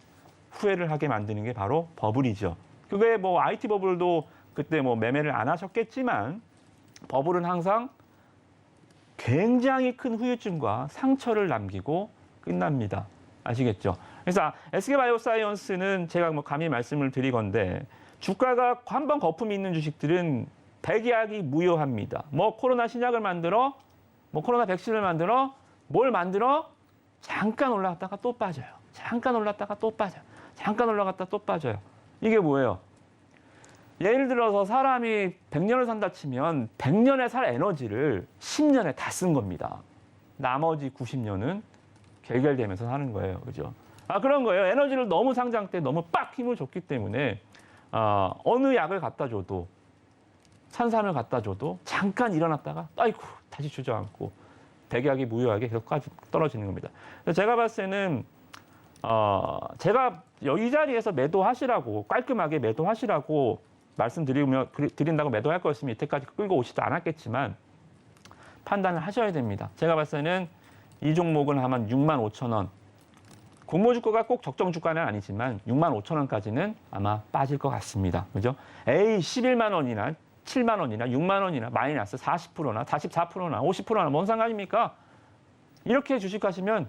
후회를 하게 만드는 게 바로 버블이죠. 그게 뭐 IT 버블도 그때 뭐 매매를 안 하셨겠지만 버블은 항상 굉장히 큰 후유증과 상처를 남기고 끝납니다. 아시겠죠? 그래서 SK 바이오사이언스는 제가 뭐 감히 말씀을 드리건데 주가가 한번 거품이 있는 주식들은 백약이 무효합니다. 뭐 코로나 신약을 만들어, 뭐 코로나 백신을 만들어, 뭘 만들어? 잠깐 올라갔다가 또 빠져요. 잠깐 올랐다가 또 빠져요. 잠깐 올라갔다 또 빠져요. 이게 뭐예요? 예를 들어서 사람이 100년을 산다 치면 100년에 살 에너지를 10년에 다 쓴 겁니다. 나머지 90년은 결결되면서 사는 거예요. 그죠? 그런 거예요. 에너지를 너무 상장 때 너무 빡 힘을 줬기 때문에 어느 약을 갖다 줘도 산산을 갖다 줘도 잠깐 일어났다가 아이고 다시 주저앉고 대기하기 무효하게 계속 떨어지는 겁니다. 그래서 제가 봤을 때는 제가 이 자리에서 매도하시라고 깔끔하게 매도하시라고 드린다고 매도할 거였으면 이때까지 끌고 오지도 않았겠지만 판단을 하셔야 됩니다. 제가 봤을 때는 이 종목은 아마 65,000원. 공모주가가 꼭 적정 주가는 아니지만 65,000원까지는 아마 빠질 것 같습니다. 그죠? 11만 원이나 7만 원이나 6만 원이나 마이너스 40%나 44%나 50%나 뭔 상관입니까? 이렇게 주식하시면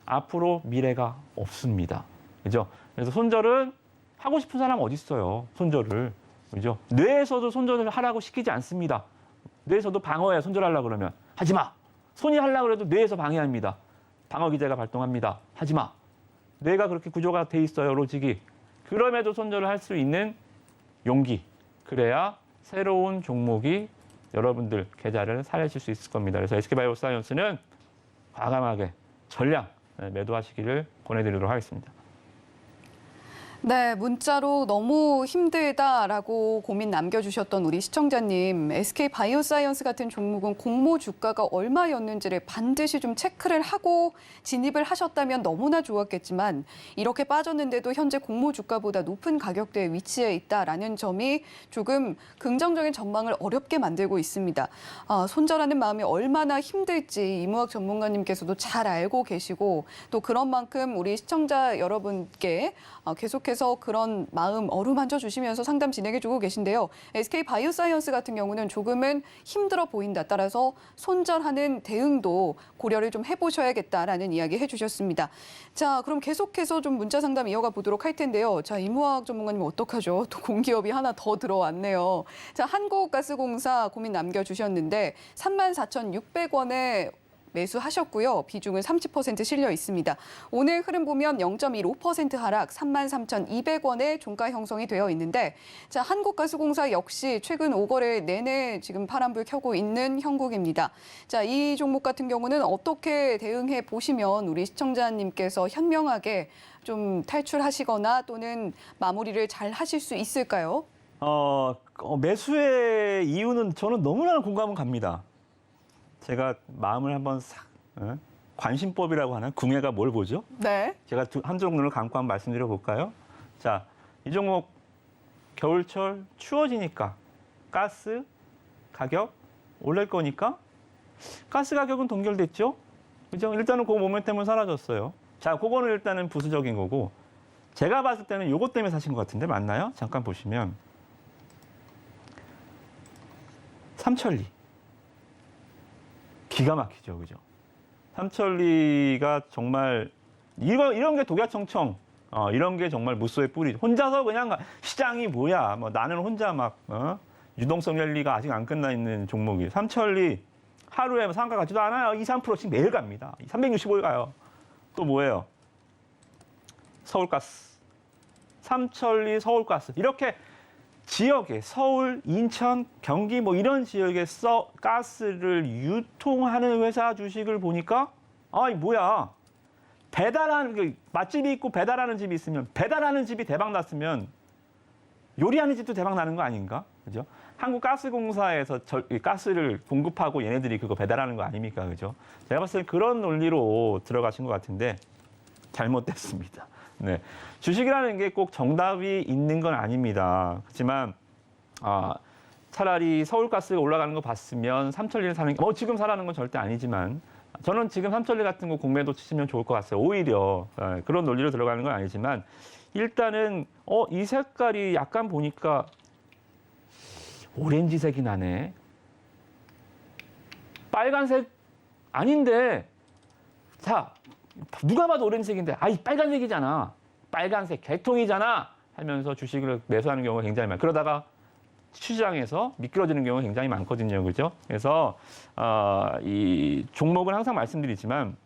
앞으로 미래가 없습니다. 그죠? 그래서 손절은 하고 싶은 사람 어디 있어요? 손절을. 그죠? 뇌에서도 손절을 하라고 시키지 않습니다. 뇌에서도 방어해 손절하려고 그러면 하지 마. 손이 하려고 해도 뇌에서 방해합니다. 방어 기제가 발동합니다. 하지 마. 뇌가 그렇게 구조가 돼 있어요, 로직이. 그럼에도 손절을 할 수 있는 용기. 그래야 새로운 종목이 여러분들 계좌를 살리실 수 있을 겁니다. 그래서 SK바이오사이언스는 과감하게 전량 매도하시기를 권해드리도록 하겠습니다. 네, 문자로 너무 힘들다라고 고민 남겨주셨던 우리 시청자님, SK바이오사이언스 같은 종목은 공모 주가가 얼마였는지를 반드시 좀 체크를 하고 진입을 하셨다면 너무나 좋았겠지만 이렇게 빠졌는데도 현재 공모 주가보다 높은 가격대에 위치해 있다라는 점이 조금 긍정적인 전망을 어렵게 만들고 있습니다. 손절하는 마음이 얼마나 힘들지 이무학 전문가님께서도 잘 알고 계시고 또 그런 만큼 우리 시청자 여러분께 계속해서 그런 마음 어루만져 주시면서 상담 진행해주고 계신데요. SK바이오사이언스 같은 경우는 조금은 힘들어 보인다. 따라서 손절하는 대응도 고려를 좀 해보셔야겠다라는 이야기 해주셨습니다. 자, 그럼 계속해서 좀 문자 상담 이어가 보도록 할 텐데요. 자, 이무학 전문가님 어떡하죠? 또 공기업이 하나 더 들어왔네요. 자, 한국가스공사 고민 남겨주셨는데 34,600원에 매수하셨고요. 비중은 30% 실려 있습니다. 오늘 흐름 보면 0.15% 하락 33,200원의 종가 형성이 되어 있는데 자, 한국가스공사 역시 최근 5거래 내내 지금 파란불 켜고 있는 형국입니다. 자, 이 종목 같은 경우는 어떻게 대응해 보시면 우리 시청자님께서 현명하게 좀 탈출하시거나 또는 마무리를 잘 하실 수 있을까요? 매수의 이유는 저는 너무나 공감은 갑니다. 제가 마음을 한번 싹 관심법이라고 하는 궁예가 뭘 보죠? 네. 제가 한쪽 눈을 감고 한번 말씀드려 볼까요? 자, 이 종목 겨울철 추워지니까 가스 가격 올릴 거니까 가스 가격은 동결됐죠? 그죠? 일단은 그 모멘텀은 사라졌어요. 자, 그거는 일단은 부수적인 거고 제가 봤을 때는 요것 때문에 사신 것 같은데 맞나요? 잠깐 보시면 삼천리. 기가 막히죠, 그죠? 삼천리가 정말 이런 게 독야청청, 이런 게 정말 무소의 뿌리. 혼자서 그냥 시장이 뭐야? 뭐 나는 혼자 막 유동성 랠리가 아직 안 끝나 있는 종목이 삼천리 하루에 상가 가지도 않아요. 2, 3%씩 매일 갑니다. 365일 가요. 또 뭐예요? 서울가스, 삼천리 서울가스 이렇게. 지역에 서울, 인천, 경기 뭐 이런 지역에 가스를 유통하는 회사 주식을 보니까 이 뭐야 배달하는 맛집이 있고 배달하는 집이 있으면 배달하는 집이 대박 났으면 요리하는 집도 대박 나는 거 아닌가? 그죠? 한국가스공사에서 가스를 공급하고 얘네들이 그거 배달하는 거 아닙니까? 그죠? 제가 봤을 때 그런 논리로 들어가신 것 같은데 잘못됐습니다. 네, 주식이라는 게 꼭 정답이 있는 건 아닙니다. 그렇지만 차라리 서울가스가 올라가는 거 봤으면 삼천리를 사는 게 지금 사라는 건 절대 아니지만 저는 지금 삼천리 같은 거 공매도 치시면 좋을 것 같아요. 오히려 그런 논리로 들어가는 건 아니지만 일단은 이 색깔이 약간 보니까 오렌지색이 나네. 빨간색 아닌데 자. 누가 봐도 오렌지색인데 이 빨간색이잖아. 빨간색 개통이잖아 하면서 주식을 매수하는 경우가 굉장히 많아요. 그러다가 시장에서 미끄러지는 경우가 굉장히 많거든요. 그죠? 그래서 이 종목은 항상 말씀드리지만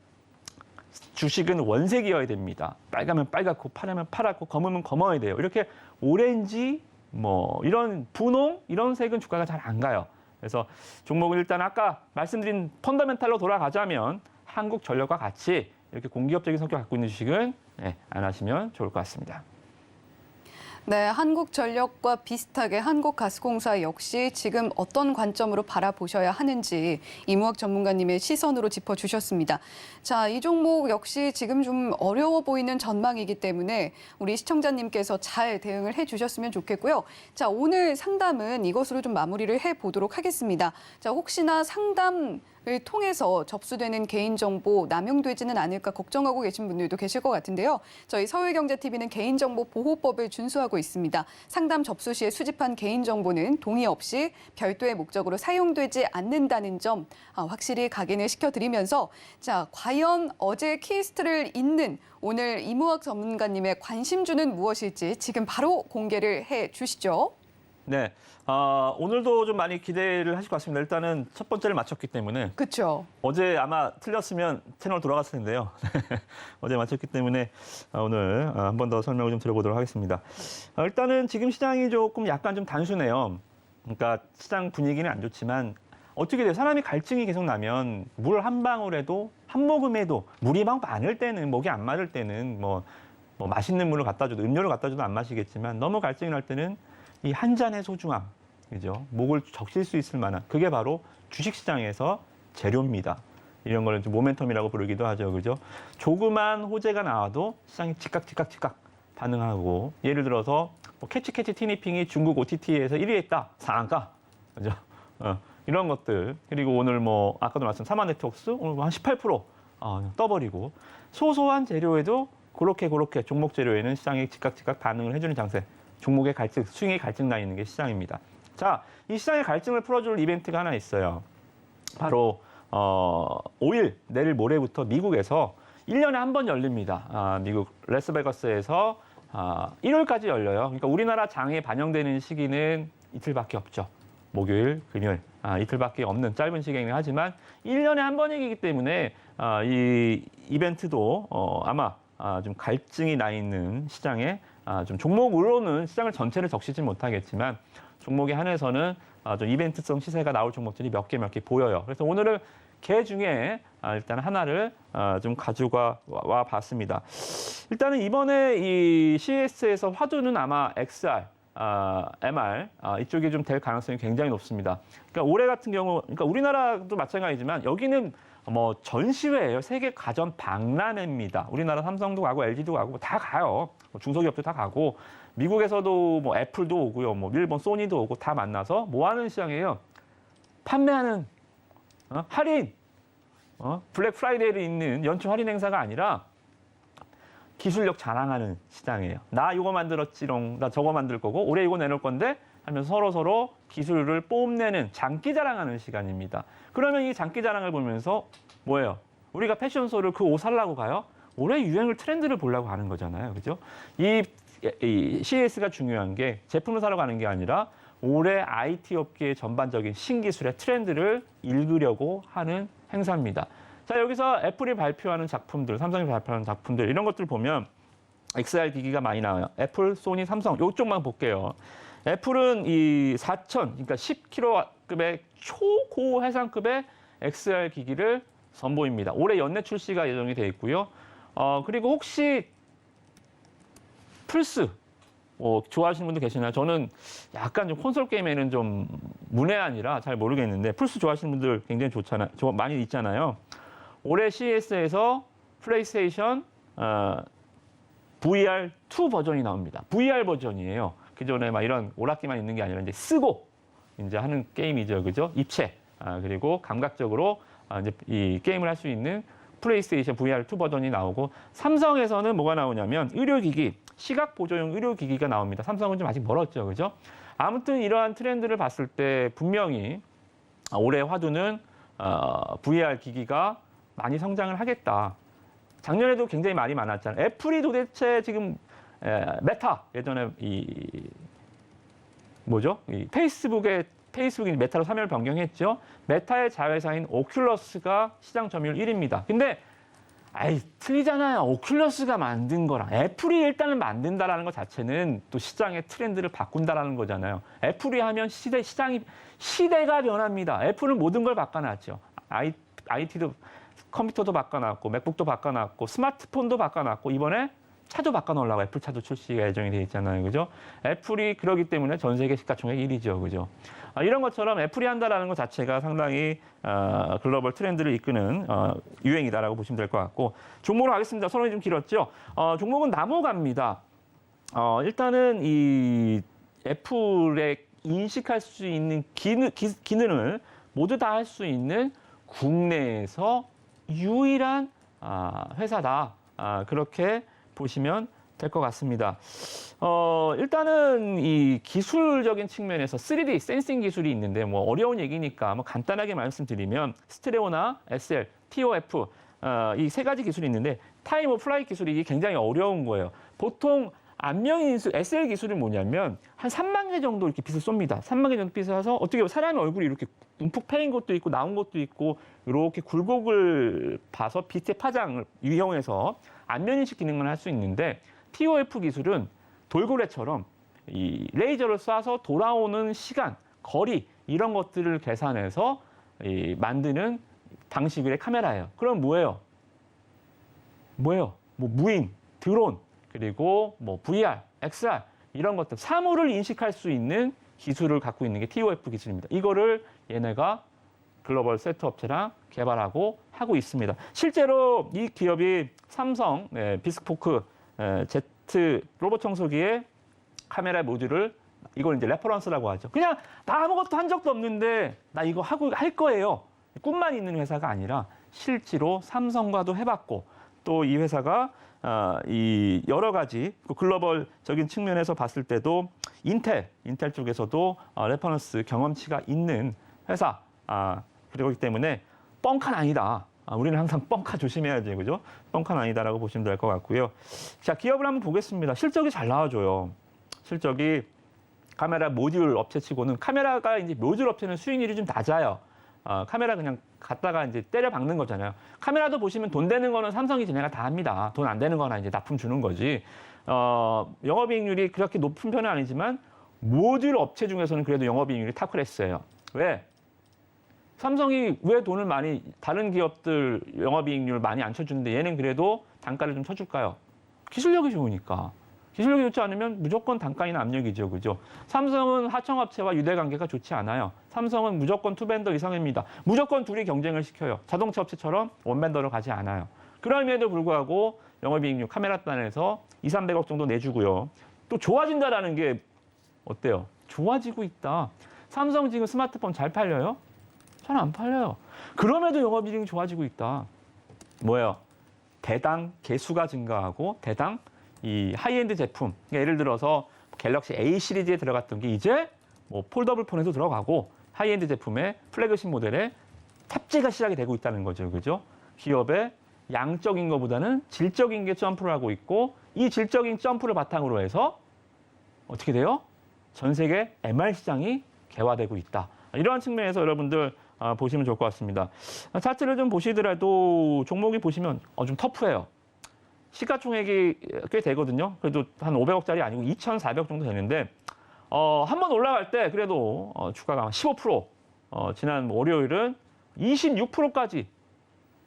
주식은 원색이어야 됩니다. 빨가면 빨갛고 파라면 파랗고 검으면 검어야 돼요. 이렇게 오렌지 뭐 이런 분홍 이런 색은 주가가 잘 안 가요. 그래서 종목은 일단 아까 말씀드린 펀더멘탈로 돌아가자면 한국전력과 같이 이렇게 공기업적인 성격 갖고 있는 주식은 안 하시면 좋을 것 같습니다. 네, 한국전력과 비슷하게 한국가스공사 역시 지금 어떤 관점으로 바라보셔야 하는지 이무학 전문가님의 시선으로 짚어주셨습니다. 자, 이 종목 역시 지금 좀 어려워 보이는 전망이기 때문에 우리 시청자님께서 잘 대응을 해주셨으면 좋겠고요. 자, 오늘 상담은 이것으로 좀 마무리를 해보도록 하겠습니다. 자, 혹시나 상담을 통해서 접수되는 개인정보 남용되지는 않을까 걱정하고 계신 분들도 계실 것 같은데요. 저희 서울경제TV는 개인정보 보호법을 준수하고 있습니다. 상담 접수 시에 수집한 개인정보는 동의 없이 별도의 목적으로 사용되지 않는다는 점 확실히 각인을 시켜드리면서 자, 과연 어제 키스트를 잇는 오늘 이무학 전문가님의 관심주는 무엇일지 지금 바로 공개를 해 주시죠. 네, 오늘도 좀 많이 기대를 하실 것 같습니다. 일단은 첫 번째를 맞췄기 때문에 그렇죠. 어제 아마 틀렸으면 채널 돌아갔을 텐데요. 어제 맞췄기 때문에 오늘 한 번 더 설명을 좀 드려보도록 하겠습니다. 일단은 지금 시장이 조금 약간 좀 단순해요. 그러니까 시장 분위기는 안 좋지만 어떻게 돼요? 사람이 갈증이 계속 나면 물 한 방울에도 한 모금에도 물이 막 많을 때는 목이 안 마를 때는 뭐 맛있는 물을 갖다 줘도 음료를 갖다 줘도 안 마시겠지만 너무 갈증이 날 때는 이 한 잔의 소중함, 그죠? 목을 적실 수 있을 만한 그게 바로 주식시장에서 재료입니다. 이런 거를 좀 모멘텀이라고 부르기도 하죠, 그죠? 조그만 호재가 나와도 시장이 즉각 반응하고 예를 들어서 뭐 캐치 티니핑이 중국 OTT에서 1위 했다, 상한가, 그죠? 이런 것들 그리고 오늘 뭐 아까도 말씀 삼화네트워크스 오늘 한 18% 떠버리고 소소한 재료에도 그렇게 종목 재료에는 시장이 즉각 반응을 해주는 장세. 종목의 갈증, 스윙의 갈증 나 있는 게 시장입니다. 자, 이 시장의 갈증을 풀어줄 이벤트가 하나 있어요. 바로 5일 내일 모레부터 미국에서 1년에 한 번 열립니다. 미국 라스베가스에서 1월까지 열려요. 그러니까 우리나라 장에 반영되는 시기는 이틀밖에 없죠. 목요일, 금요일 이틀밖에 없는 짧은 시간이긴 하지만 1년에 한 번이기 때문에 이 이벤트도 아마 좀 갈증이 나 있는 시장에 좀 종목으로는 시장을 전체를 적시지 못하겠지만 종목에 한해서는 좀 이벤트성 시세가 나올 종목들이 몇 개 보여요. 그래서 오늘은 개 중에 일단 하나를 좀 가져와 봤습니다. 일단은 이번에 이 CES에서 화두는 아마 XR, MR 이쪽이 좀 될 가능성이 굉장히 높습니다. 그러니까 올해 같은 경우, 그러니까 우리나라도 마찬가지지만 여기는 뭐 전시회예요. 세계 가전 박람회입니다. 우리나라 삼성도 가고 LG도 가고 다 가요. 중소기업도 다 가고 미국에서도 뭐 애플도 오고요. 뭐 일본 소니도 오고 다 만나서 뭐 하는 시장이에요? 판매하는 할인, 블랙 프라이데이를 있는 연초 할인 행사가 아니라 기술력 자랑하는 시장이에요. 나 이거 만들었지롱, 나 저거 만들 거고 올해 이거 내놓을 건데 하면서 서로 기술을 뽐내는 장기 자랑하는 시간입니다. 그러면 이 장기 자랑을 보면서 뭐예요? 우리가 패션쇼를 그 옷 사려고 가요? 올해 유행을 트렌드를 보려고 하는 거잖아요. 그죠? 이 CES가 중요한 게 제품을 사러 가는 게 아니라 올해 IT 업계의 전반적인 신기술의 트렌드를 읽으려고 하는 행사입니다. 자, 여기서 애플이 발표하는 작품들, 삼성이 발표하는 작품들 이런 것들 보면 XR 기기가 많이 나와요. 애플, 소니, 삼성 이쪽만 볼게요. 애플은 이 4,000, 그러니까 10kW급의 초고 해상급의 XR 기기를 선보입니다. 올해 연내 출시가 예정이 돼 있고요. 그리고 혹시 플스 좋아하시는 분들 계시나요? 저는 약간 좀 콘솔 게임에는 좀 문외한이라 잘 모르겠는데 플스 좋아하시는 분들 굉장히 좋잖아요. 많이 있잖아요. 올해 CES에서 플레이스테이션 VR2 버전이 나옵니다. VR 버전이에요. 기존에 막 이런 오락기만 있는 게 아니라 이제 쓰고 이제 하는 게임이죠, 그죠? 입체 그리고 감각적으로 이제 이 게임을 할 수 있는 플레이스테이션 VR2 버전이 나오고 삼성에서는 뭐가 나오냐면 의료기기, 시각 보조용 의료기기가 나옵니다. 삼성은 좀 아직 멀었죠, 그죠? 아무튼 이러한 트렌드를 봤을 때 분명히 올해 화두는 VR 기기가 많이 성장을 하겠다. 작년에도 굉장히 말이 많았잖아요. 애플이 도대체 지금 메타 예전에 이 페이스북이 메타로 사명을 변경했죠. 메타의 자회사인 오큘러스가 시장 점유율 1위입니다. 근데 틀리잖아요. 오큘러스가 만든 거랑 애플이 일단은 만든다라는 것 자체는 또 시장의 트렌드를 바꾼다라는 거잖아요. 애플이 하면 시대가 변합니다. 애플은 모든 걸 바꿔놨죠. IT도 컴퓨터도 바꿔놨고 맥북도 바꿔놨고 스마트폰도 바꿔놨고 이번에 차도 바꿔놓으려고 애플 차도 출시가 예정이 돼 있잖아요. 그죠? 애플이 그러기 때문에 전 세계 시가총액 1위죠. 그죠? 이런 것처럼 애플이 한다라는 것 자체가 상당히 글로벌 트렌드를 이끄는 유행이다라고 보시면 될 것 같고 종목으로 가겠습니다. 선언이 좀 길었죠. 종목은 나무가입니다. 일단은 이 애플에 인식할 수 있는 기능을 모두 다 할 수 있는 국내에서 유일한 회사다. 그렇게 보시면 될 것 같습니다. 일단은 이 기술적인 측면에서 3D 센싱 기술이 있는데 뭐 어려운 얘기니까 뭐 간단하게 말씀드리면 스테레오나 SL, TOF 이 세 가지 기술이 있는데 타임 오브 플라이트 기술이 굉장히 어려운 거예요. 보통 안면 인수 SL 기술은 뭐냐면 한 3만 개 정도 이렇게 빛을 쏩니다. 3만 개 정도 빛을 쏴서 어떻게 보면 사람의 얼굴이 이렇게 움푹 패인 것도 있고 나온 것도 있고 이렇게 굴곡을 봐서 빛의 파장을 이용해서 안면 인식 기능을 할 수 있는데 TOF 기술은 돌고래처럼 이 레이저를 쏴서 돌아오는 시간, 거리 이런 것들을 계산해서 만드는 방식의 카메라예요. 그럼 뭐예요? 뭐 무인, 드론, 그리고 뭐 VR, XR 이런 것들 사물을 인식할 수 있는 기술을 갖고 있는 게 TOF 기술입니다. 이거를 얘네가 글로벌 세트 업체랑 개발하고 하고 있습니다. 실제로 이 기업이 삼성 비스포크 Z 로봇 청소기의 카메라 모듈을 이걸 이제 레퍼런스라고 하죠. 그냥 나 아무것도 한 적도 없는데 나 이거 하고 할 거예요. 꿈만 있는 회사가 아니라 실제로 삼성과도 해봤고 또 이 회사가 이 여러 가지 글로벌적인 측면에서 봤을 때도 인텔 쪽에서도 레퍼런스 경험치가 있는 회사 그렇기 때문에 뻥칸 아니다. 우리는 항상 뻥카 조심해야지, 그죠? 뻥칸 아니다라고 보시면 될 것 같고요. 자, 기업을 한번 보겠습니다. 실적이 잘 나와줘요. 실적이 카메라 모듈 업체치고는 카메라가 이제 모듈 업체는 수익률이 좀 낮아요. 카메라 그냥 갖다가 이제 때려 박는 거잖아요. 카메라도 보시면 돈 되는 거는 삼성이 쟤네가 다 합니다. 돈 안 되는 거나 이제 납품 주는 거지. 영업이익률이 그렇게 높은 편은 아니지만 모듈 업체 중에서는 그래도 영업이익률이 탑클래스예요. 왜? 삼성이 왜 돈을 많이 다른 기업들 영업이익률 많이 안 쳐주는데 얘는 그래도 단가를 좀 쳐줄까요? 기술력이 좋으니까. 기술력이 좋지 않으면 무조건 단가인 압력이죠, 그죠? 삼성은 하청업체와 유대관계가 좋지 않아요. 삼성은 무조건 투벤더 이상입니다. 무조건 둘이 경쟁을 시켜요. 자동차 업체처럼 원벤더로 가지 않아요. 그럼에도 불구하고 영업이익률 카메라 단에서 200~300억 정도 내주고요. 또 좋아진다라는 게 어때요? 좋아지고 있다. 삼성 지금 스마트폰 잘 팔려요? 잘 안 팔려요. 그럼에도 영업이익이 좋아지고 있다. 뭐예요? 대당 개수가 증가하고 대당 이 하이엔드 제품, 그러니까 예를 들어서 갤럭시 A 시리즈에 들어갔던 게 이제 뭐 폴더블 폰에도 들어가고 하이엔드 제품의 플래그십 모델에 탑재가 시작이 되고 있다는 거죠, 그죠? 기업의 양적인 것보다는 질적인 게 점프를 하고 있고 이 질적인 점프를 바탕으로 해서 어떻게 돼요? 전 세계 MR 시장이 개화되고 있다. 이러한 측면에서 여러분들 보시면 좋을 것 같습니다. 차트를 좀 보시더라도 종목이 보시면 좀 터프해요. 시가총액이 꽤 되거든요. 그래도 한 500억짜리 아니고 2,400억 정도 되는데 한 번 올라갈 때 그래도 주가가 15%, 지난 월요일은 26%까지.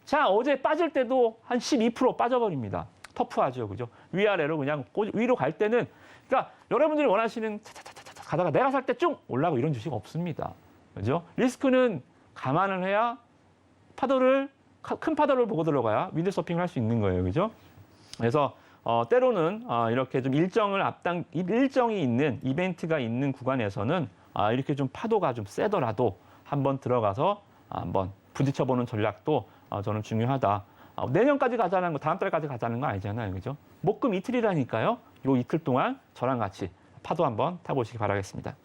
자, 어제 빠질 때도 한 12% 빠져버립니다. 터프하죠, 그죠? 위아래로 그냥 위로 갈 때는 그러니까 여러분들이 원하시는 차차차차 가다가 내가 살 때 쭉 올라가고 이런 주식 없습니다. 그죠? 리스크는 감안을 해야 큰 파도를 보고 들어가야 윈드 서핑을 할 수 있는 거예요, 그죠? 그래서 때로는 이렇게 좀 일정이 있는 이벤트가 있는 구간에서는 이렇게 좀 파도가 좀 세더라도 한번 들어가서 한번 부딪혀보는 전략도 저는 중요하다. 내년까지 가자는 거, 다음 달까지 가자는 거 아니잖아요, 그죠? 목금 이틀이라니까요. 요 이틀 동안 저랑 같이 파도 한번 타보시기 바라겠습니다.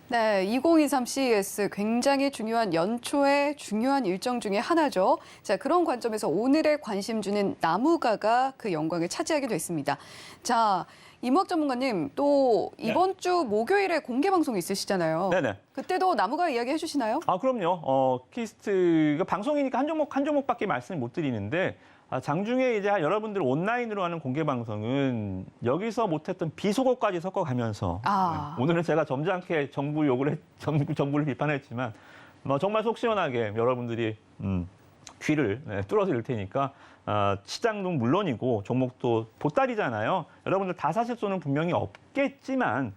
네, 2023 CES 굉장히 중요한 연초의 중요한 일정 중에 하나죠. 자, 그런 관점에서 오늘의 관심주는 나무가가 그 영광을 차지하게 됐습니다. 자, 임학 전문가님 또 이번 주 목요일에 공개 방송이 있으시잖아요. 네네. 그때도 나무가 이야기 해주시나요? 그럼요. 키스트가 방송이니까 한 종목밖에 말씀을 못 드리는데 장중에 이제 여러분들 온라인으로 하는 공개 방송은 여기서 못했던 비속어까지 섞어가면서 오늘은 제가 점잖게 정부를 비판했지만 정말 속 시원하게 여러분들이 귀를 뚫어드릴 테니까 시장도 물론이고 종목도 보따리잖아요. 여러분들 다 사실 수는 분명히 없겠지만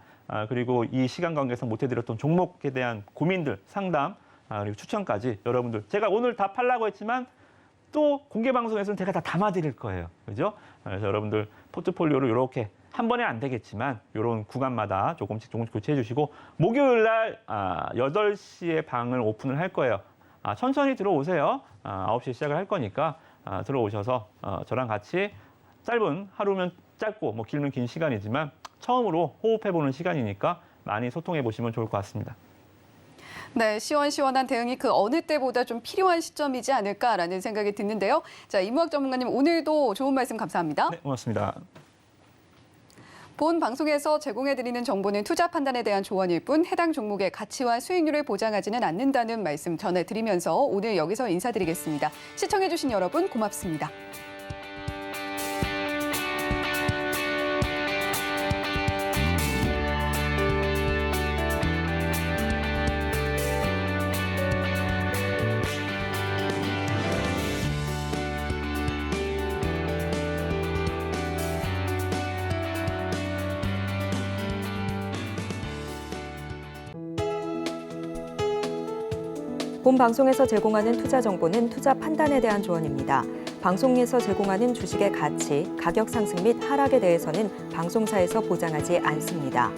그리고 이 시간 관계상 못 해드렸던 종목에 대한 고민들, 상담, 그리고 추천까지 여러분들 제가 오늘 다 팔라고 했지만 또 공개 방송에서는 제가 다 담아드릴 거예요. 그죠? 그래서 여러분들 포트폴리오를 이렇게 한 번에 안 되겠지만 이런 구간마다 조금씩 교체해 주시고 목요일 날 8시에 방을 오픈을 할 거예요. 천천히 들어오세요. 9시에 시작을 할 거니까 들어오셔서 저랑 같이 짧은 하루면 짧고 뭐 길면 긴 시간이지만 처음으로 호흡해보는 시간이니까 많이 소통해 보시면 좋을 것 같습니다. 네, 시원시원한 대응이 그 어느 때보다 좀 필요한 시점이지 않을까라는 생각이 드는데요. 자, 이무학 전문가님 오늘도 좋은 말씀 감사합니다. 네, 고맙습니다. 본 방송에서 제공해드리는 정보는 투자 판단에 대한 조언일 뿐 해당 종목의 가치와 수익률을 보장하지는 않는다는 말씀 전해드리면서 오늘 여기서 인사드리겠습니다. 시청해주신 여러분 고맙습니다. 본 방송에서 제공하는 투자 정보는 투자 판단에 대한 조언입니다. 방송에서 제공하는 주식의 가치, 가격 상승 및 하락에 대해서는 방송사에서 보장하지 않습니다.